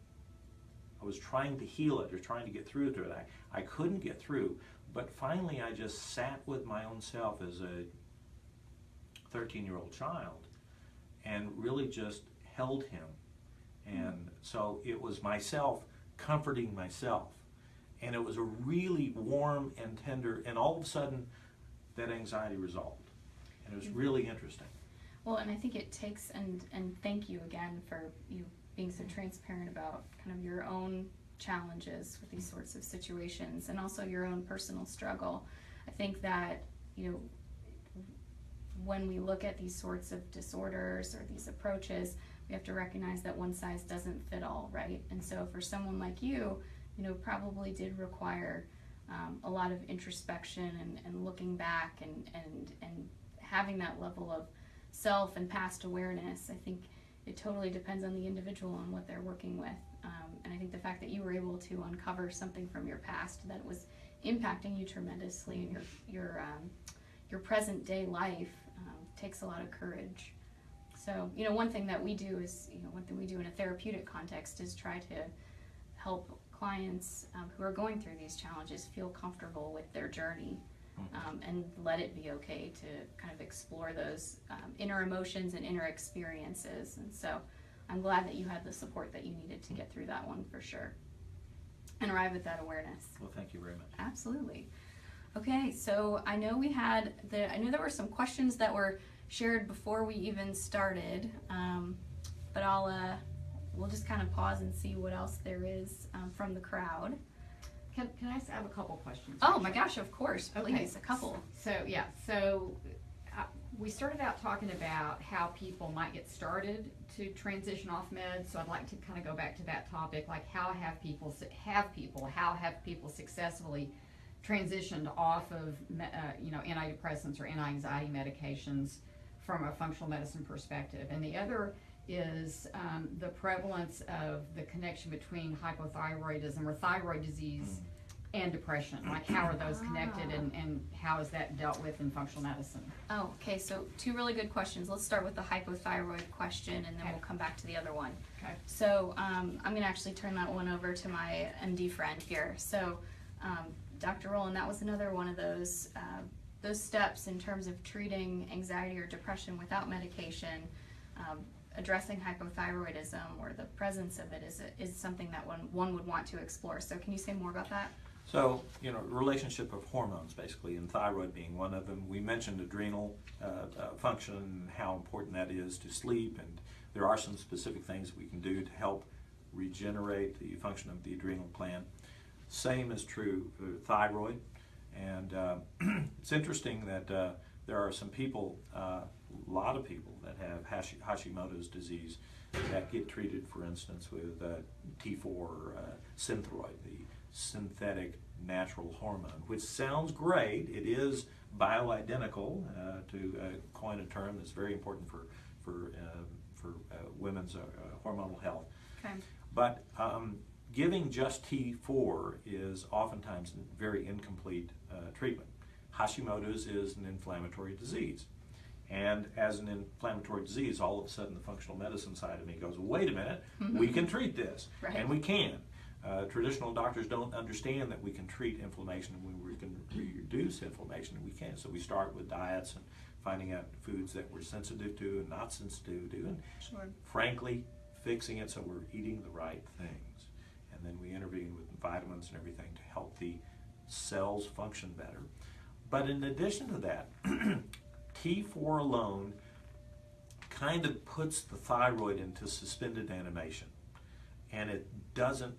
I was trying to heal it, or trying to get through to it. I couldn't get through, but finally I just sat with my own self as a 13-year-old child and really just held him. And so it was myself comforting myself, and it was a really warm and tender, and all of a sudden that anxiety resolved, and it was really interesting. Well, and I think it takes, and thank you again for you being so transparent about kind of your own challenges with these sorts of situations, and also your own personal struggle. I think that when we look at these sorts of disorders or these approaches, we have to recognize that one size doesn't fit all, right? And so for someone like you, probably did require a lot of introspection and looking back and having that level of self and past awareness. I think it totally depends on the individual and what they're working with. And I think the fact that you were able to uncover something from your past that was impacting you tremendously in your present day life takes a lot of courage. So, one thing that we do is, one thing we do in a therapeutic context is try to help clients who are going through these challenges feel comfortable with their journey. and let it be okay to kind of explore those inner emotions and inner experiences. And so I'm glad that you had the support that you needed to get through that one for sure and arrive at that awareness. Well, thank you very much. Absolutely. Okay, so I know I know there were some questions that were shared before we even started, but we'll just kind of pause and see what else there is from the crowd. Can I have a couple questions? Oh my gosh, of course, please, a couple. So we started out talking about how people might get started to transition off meds. So I'd like to kind of go back to that topic, like how have people successfully transitioned off of antidepressants or anti-anxiety medications from a functional medicine perspective. And the other is the prevalence of the connection between hypothyroidism or thyroid disease and depression. Like how are those connected and how is that dealt with in functional medicine? Oh, okay, so two really good questions. Let's start with the hypothyroid question and then we'll come back to the other one. Okay. So I'm going to actually turn that one over to my MD friend here. So Dr. Roland, that was another one of those steps in terms of treating anxiety or depression without medication. Addressing hypothyroidism or the presence of it is something that one would want to explore. So can you say more about that? So, relationship of hormones, basically, and thyroid being one of them. We mentioned adrenal function and how important that is to sleep, and there are some specific things we can do to help regenerate the function of the adrenal gland. Same is true for thyroid, and it's interesting that there are some people, a lot of people that have Hashimoto's disease that get treated, for instance, with T4 Synthroid, the synthetic natural hormone, which sounds great. It is bioidentical, to coin a term that's very important for women's hormonal health. Okay. But giving just T4 is oftentimes very incomplete treatment. Hashimoto's is an inflammatory disease. And as an inflammatory disease, all of a sudden the functional medicine side of me goes, wait a minute, we can treat this. Right. And we can. Traditional doctors don't understand that we can treat inflammation and we can reduce inflammation, and we can. So we start with diets and finding out foods that we're sensitive to and not sensitive to, and frankly, fixing it so we're eating the right things. And then we intervene with vitamins and everything to help the cells function better. But in addition to that, T4 alone kind of puts the thyroid into suspended animation, and it doesn't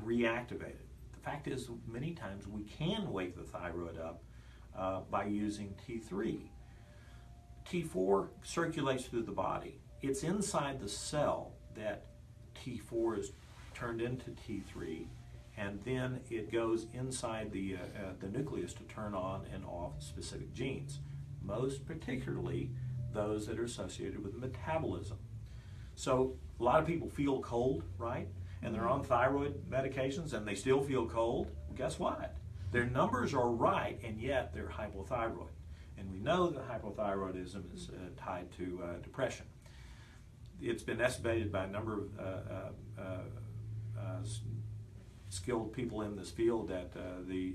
reactivate it. The fact is, many times we can wake the thyroid up by using T3. T4 circulates through the body. It's inside the cell that T4 is turned into T3, and then it goes inside the nucleus to turn on and off specific genes, most particularly those that are associated with metabolism. So a lot of people feel cold, right? And they're on thyroid medications and they still feel cold. Well, guess what? Their numbers are right, and yet they're hypothyroid. And we know that hypothyroidism is tied to depression. It's been estimated by a number of skilled people in this field that the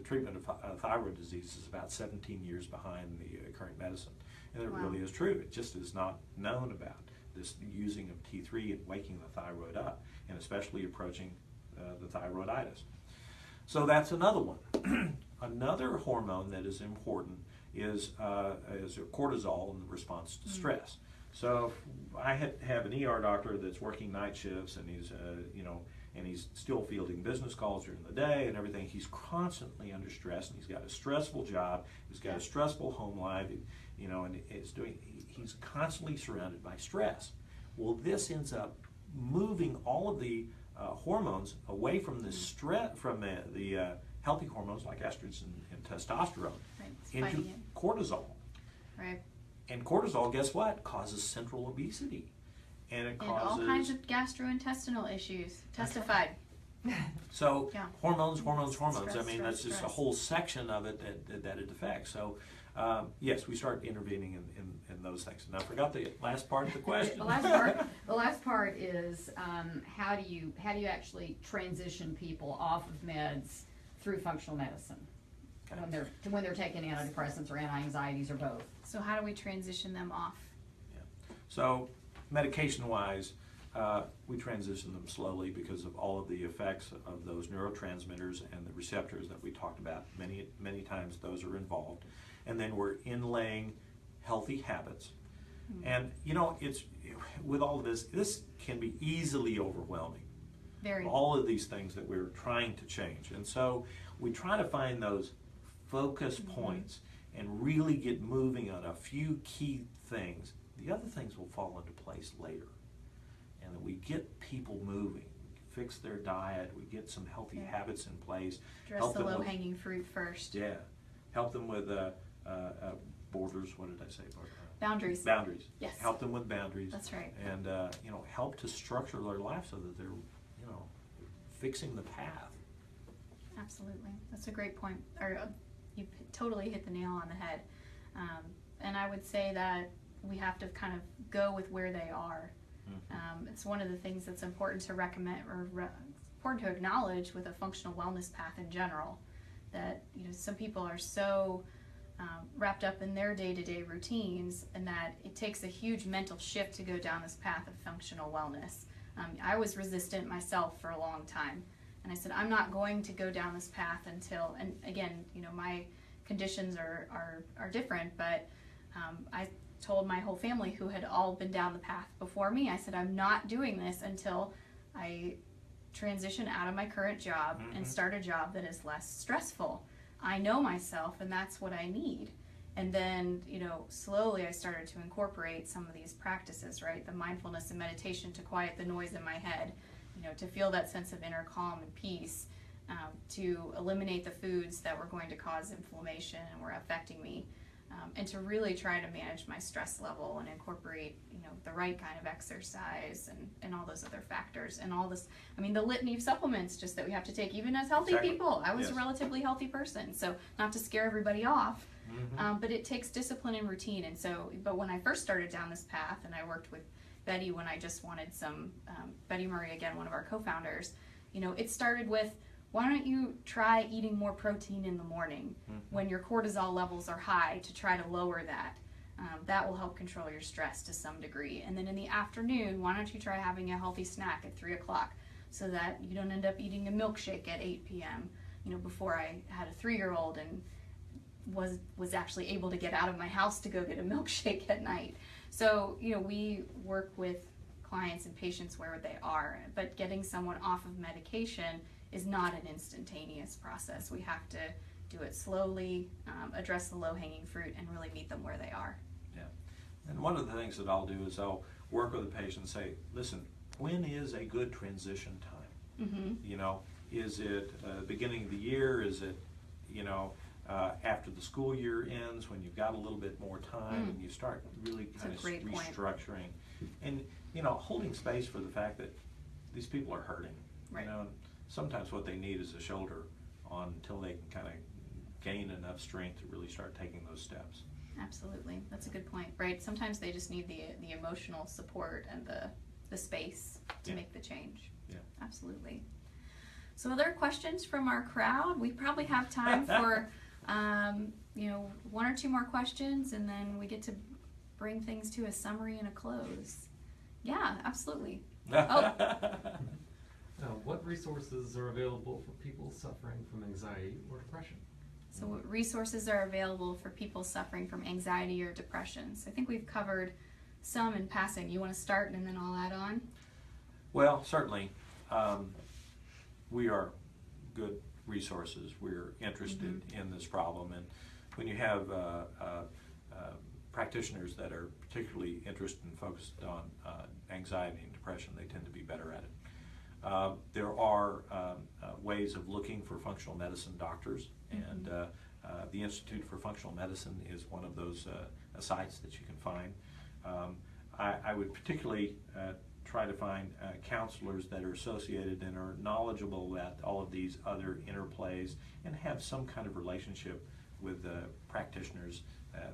treatment of thyroid disease is about 17 years behind the current medicine. And it really is true. It just is not known about this using of T3 and waking the thyroid up, and especially approaching the thyroiditis. So that's another one. Another hormone that is important is cortisol in response to stress. So I have an ER doctor that's working night shifts, and he's and he's still fielding business calls during the day and everything. He's constantly under stress, and he's got a stressful job. He's got a stressful home life, and he's constantly surrounded by stress. Well, this ends up moving all of the hormones away from the stress, from the healthy hormones like estrogen and testosterone, into cortisol. Right. And cortisol, guess what? Causes central obesity. And it causes all kinds of gastrointestinal issues. Testified. So hormones. Stress, I mean, that's just a whole section of it that it affects. So yes, we start intervening in those things. And I forgot the last part of the question. The last part is how do you actually transition people off of meds through functional medicine? Okay. when they're taking antidepressants or anti-anxieties or both. So how do we transition them off? So medication-wise, we transition them slowly because of all of the effects of those neurotransmitters and the receptors that we talked about. Many times those are involved. And then we're inlaying healthy habits. And you know, it's with all of this can be easily overwhelming. Very. All of these things that we're trying to change. And so we try to find those focus points and really get moving on a few key things. The other things will fall into place later. And that we get people moving, fix their diet, we get some healthy habits in place. Address the low-hanging fruit first. Yeah. Help them with borders, what did I say? Boundaries. Boundaries. Yes. Help them with boundaries. That's right. And, you know, help to structure their life so that they're, you know, fixing the path. Absolutely. That's a great point. You totally hit the nail on the head. And I would say that we have to kind of go with where they are. It's one of the things that's important to recommend or important to acknowledge with a functional wellness path in general. That, you know, some people are so wrapped up in their day-to-day routines, and that it takes a huge mental shift to go down this path of functional wellness. I was resistant myself for a long time, and I said, I'm not going to go down this path until, and again, you know, my conditions are different, but I told my whole family, who had all been down the path before me, I said, I'm not doing this until I transition out of my current job and start a job that is less stressful. I know myself, and that's what I need. And then, you know, slowly I started to incorporate some of these practices, right? The mindfulness and meditation to quiet the noise in my head, you know, to feel that sense of inner calm and peace, to eliminate the foods that were going to cause inflammation and were affecting me, and to really try to manage my stress level and incorporate, you know, the right kind of exercise and all those other factors and all this. I mean, the litany of supplements just that we have to take, even as healthy people. I was a relatively healthy person, so not to scare everybody off, but it takes discipline and routine. And so, but when I first started down this path, and I worked with Betty when I just wanted some, Betty Murray, again, one of our co-founders, you know, it started with, why don't you try eating more protein in the morning when your cortisol levels are high, to try to lower that. That will help control your stress to some degree. And then in the afternoon, why don't you try having a healthy snack at 3 o'clock so that you don't end up eating a milkshake at 8 p.m. You know, before I had a 3-year-old and was actually able to get out of my house to go get a milkshake at night. So, you know, we work with clients and patients where they are, but getting someone off of medication is not an instantaneous process. We have to do it slowly, address the low-hanging fruit, and really meet them where they are. Yeah. And one of the things that I'll do is I'll work with the patient and say, listen, when is a good transition time? You know, is it beginning of the year? Is it, you know, after the school year ends, when you've got a little bit more time and you start really kind of restructuring and, you know, holding space for the fact that these people are hurting. Right. You know, sometimes what they need is a shoulder on until they can kind of gain enough strength to really start taking those steps. Absolutely. That's a good point, right? Sometimes they just need the emotional support and the space to make the change. Yeah. Absolutely. So are there questions from our crowd? We probably have time for you know, 1 or 2 more questions, and then we get to bring things to a summary and a close. Yeah, absolutely. Oh. What resources are available for people suffering from anxiety or depression? So what resources are available for people suffering from anxiety or depression? So I think we've covered some in passing. You want to start and then I'll add on? Well, certainly. We are good resources. We're interested in this problem. And when you have practitioners that are particularly interested and focused on anxiety and depression, they tend to be better at it. There are ways of looking for functional medicine doctors, and the Institute for Functional Medicine is one of those sites that you can find. I would particularly try to find counselors that are associated and are knowledgeable about all of these other interplays and have some kind of relationship with practitioners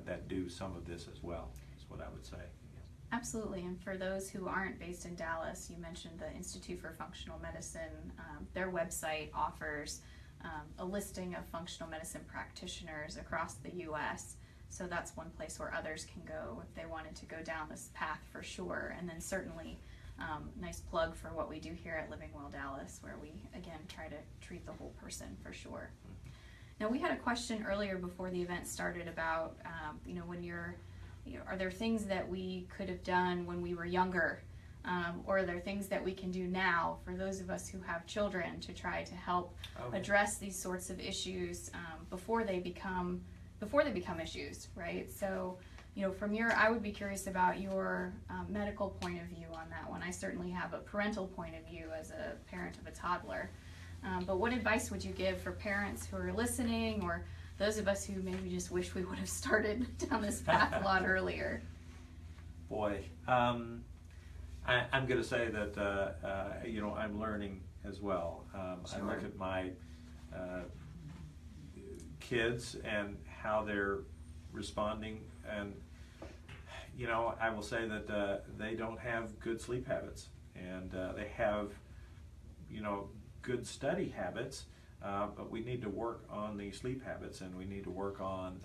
that do some of this as well, is what I would say. Absolutely, and for those who aren't based in Dallas, you mentioned the Institute for Functional Medicine. Their website offers a listing of functional medicine practitioners across the U.S. So that's one place where others can go if they wanted to go down this path for sure. And then certainly, nice plug for what we do here at Living Well Dallas, where we, again, try to treat the whole person for sure. Now, we had a question earlier before the event started about, when are there things that we could have done when we were younger? Or are there things that we can do now for those of us who have children to try to help address these sorts of issues before they become issues, right? So, I would be curious about your medical point of view on that one. I certainly have a parental point of view as a parent of a toddler. But what advice would you give for parents who are listening, or those of us who maybe just wish we would have started down this path a lot earlier? Boy, I'm going to say that, I'm learning as well. Sure. I look at my kids and how they're responding, and, I will say that they don't have good sleep habits, and they have, good study habits, but we need to work on the sleep habits, and we need to work on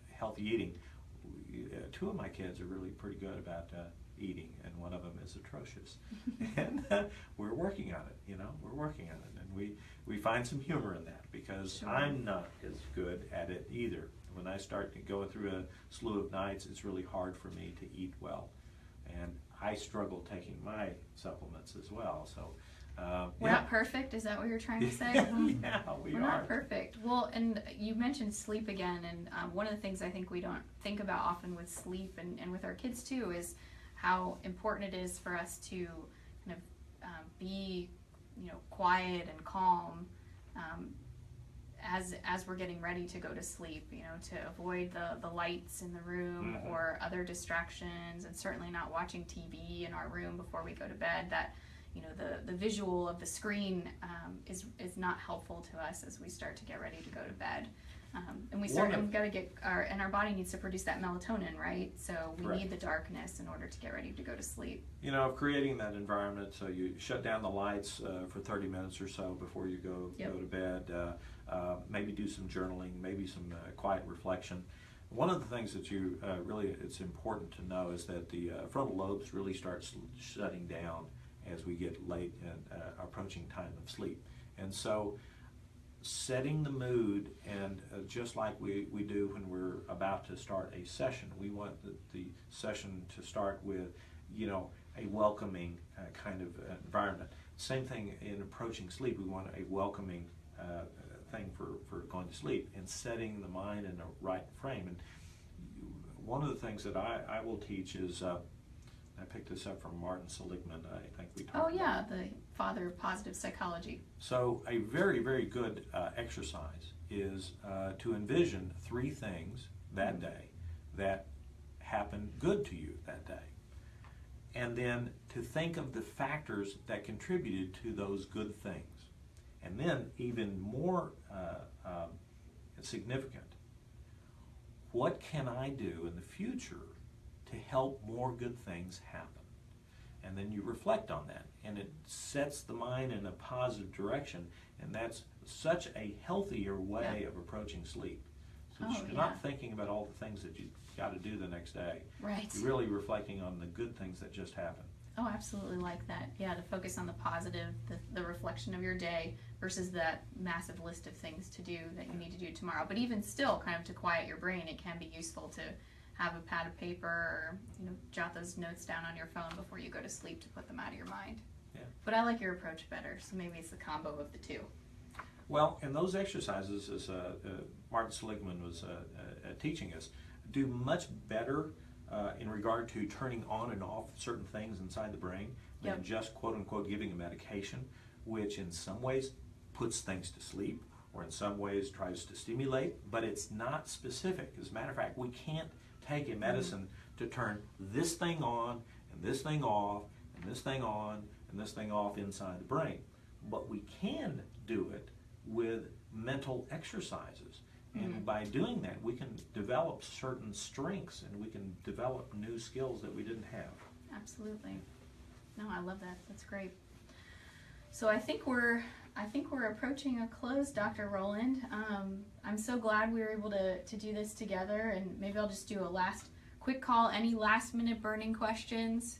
healthy eating. Two of my kids are really pretty good about eating, and one of them is atrocious. And we're working on it, we're working on it, and we find some humor in that, because Sure. I'm not as good at it either. When I start to go through a slew of nights, it's really hard for me to eat well, and I struggle taking my supplements as well. So We're not perfect, is that what you're trying to say? yeah, we We're are. not perfect. Well, and you mentioned sleep again, and one of the things I think we don't think about often with sleep and with our kids too is how important it is for us to kind of be, quiet and calm as we're getting ready to go to sleep, to avoid the lights in the room Mm-hmm. or other distractions, and certainly not watching TV in our room before we go to bed. That the visual of the screen is not helpful to us as we start to get ready to go to bed. And we certainly got to get our body needs to produce that melatonin, right? So we Correct. need the darkness in order to get ready to go to sleep. Creating that environment, so you shut down the lights for 30 minutes or so before you go to bed. Maybe do some journaling, maybe some quiet reflection. One of the things that it's important to know is that the frontal lobes really start shutting down as we get late and approaching time of sleep. And so setting the mood, and just like we do when we're about to start a session, we want the session to start with, a welcoming kind of environment. Same thing in approaching sleep. We want a welcoming thing for going to sleep, and setting the mind in the right frame. And one of the things that I will teach is, I picked this up from Martin Seligman, I think we talked about. Oh yeah, the father of positive psychology. So a very, very good exercise is to envision 3 things that day that happened good to you that day. And then to think of the factors that contributed to those good things. And then even more significant, what can I do in the future to help more good things happen? And then you reflect on that, and it sets the mind in a positive direction, and that's such a healthier way of approaching sleep. So you're not thinking about all the things that you got to do the next day. Right. You're really reflecting on the good things that just happened. Oh, absolutely like that. Yeah, to focus on the positive, the reflection of your day versus that massive list of things to do that you need to do tomorrow. But even still, kind of to quiet your brain, it can be useful to have a pad of paper or jot those notes down on your phone before you go to sleep to put them out of your mind. Yeah. But I like your approach better, so maybe it's the combo of the two. Well, in those exercises, as Martin Seligman was teaching us, do much better in regard to turning on and off certain things inside the brain than just quote-unquote giving a medication, which in some ways puts things to sleep, or in some ways tries to stimulate, but it's not specific. As a matter of fact, we can't take a medicine to turn this thing on and this thing off and this thing on and this thing off inside the brain. But we can do it with mental exercises. And by doing that, we can develop certain strengths, and we can develop new skills that we didn't have. Absolutely. No, I love that. That's great. So I think we're approaching a close, Dr. Roland. I'm so glad we were able to do this together, and maybe I'll just do a last quick call. Any last minute burning questions?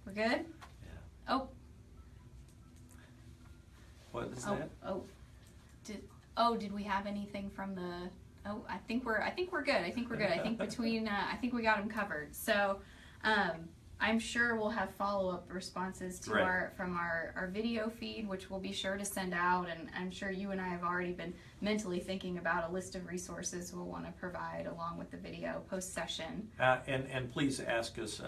We're good? Yeah. What is that? Did we have anything from the? I think we're good. I think between I think we got them covered. So I'm sure we'll have follow-up responses to Right. from our video feed, which we'll be sure to send out, and I'm sure you and I have already been mentally thinking about a list of resources we'll want to provide along with the video post-session. And please ask us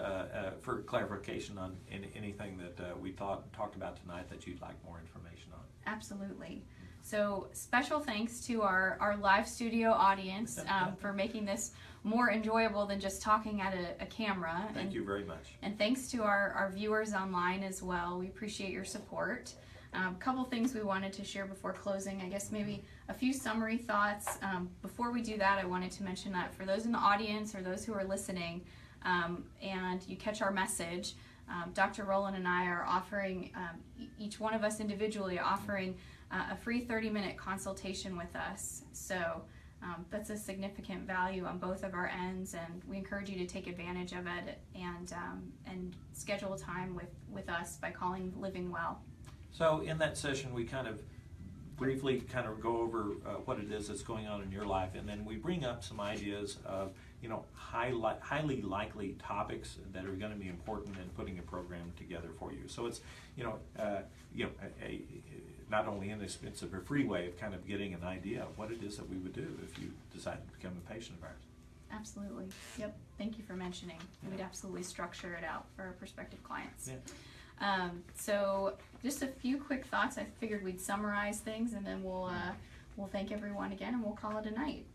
for clarification on anything that we talked about tonight that you'd like more information on. Absolutely. So special thanks to our live studio audience for making this more enjoyable than just talking at a camera. Thank you very much. And thanks to our viewers online as well. We appreciate your support. A couple things we wanted to share before closing. I guess maybe a few summary thoughts. Before we do that, I wanted to mention that for those in the audience or those who are listening and you catch our message, Dr. Roland and I are offering, each one of us individually offering a free 30-minute consultation with us. So that's a significant value on both of our ends, and we encourage you to take advantage of it and schedule time with us by calling Living Well. So in that session, we kind of briefly go over what it is that's going on in your life, and then we bring up some ideas of highly likely topics that are going to be important in putting a program together for you. So it's not only inexpensive, a free way of kind of getting an idea of what it is that we would do if you decided to become a patient of ours. Absolutely. Yep. Thank you for mentioning. We'd absolutely structure it out for our prospective clients. Yeah. So just a few quick thoughts. I figured we'd summarize things, and then we'll thank everyone again, and we'll call it a night.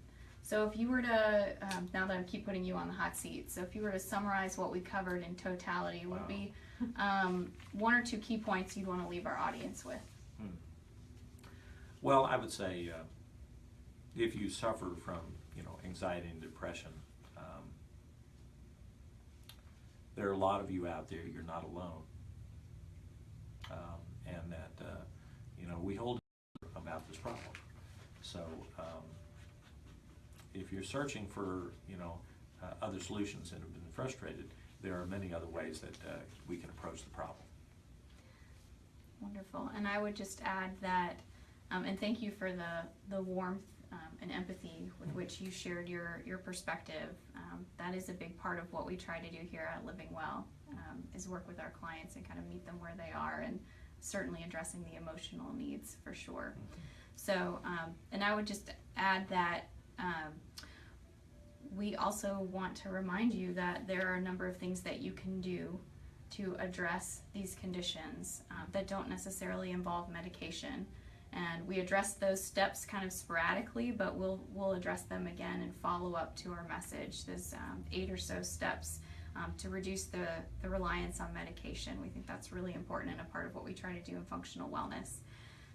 So if you were to, now that I keep putting you on the hot seat, so if you were to summarize what we covered in totality, what would be one or two key points you'd want to leave our audience with? Well, I would say if you suffer from anxiety and depression, there are a lot of you out there. You're not alone, and that we hold about this problem. So if you're searching for other solutions and have been frustrated, there are many other ways that we can approach the problem. Wonderful. And I would just add that, and thank you for the warmth and empathy with which you shared your perspective. That is a big part of what we try to do here at Living Well, is work with our clients and kind of meet them where they are, and certainly addressing the emotional needs for sure. So, and I would just add that we also want to remind you that there are a number of things that you can do to address these conditions that don't necessarily involve medication. And we address those steps kind of sporadically, but we'll address them again and follow up to our message. There's 8 or so steps to reduce the reliance on medication. We think that's really important and a part of what we try to do in functional wellness.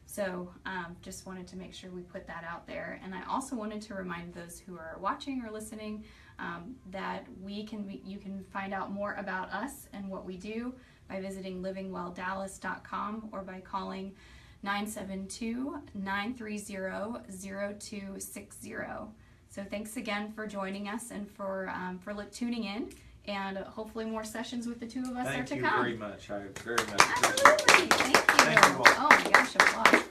So just wanted to make sure we put that out there. And I also wanted to remind those who are watching or listening that you can find out more about us and what we do by visiting livingwelldallas.com or by calling 972-930-0260. So thanks again for joining us and for tuning in, and hopefully more sessions with the two of us are to come. Thank you very much. I very much appreciate it. Absolutely. Thank you. Thank you all. Oh my gosh, applause.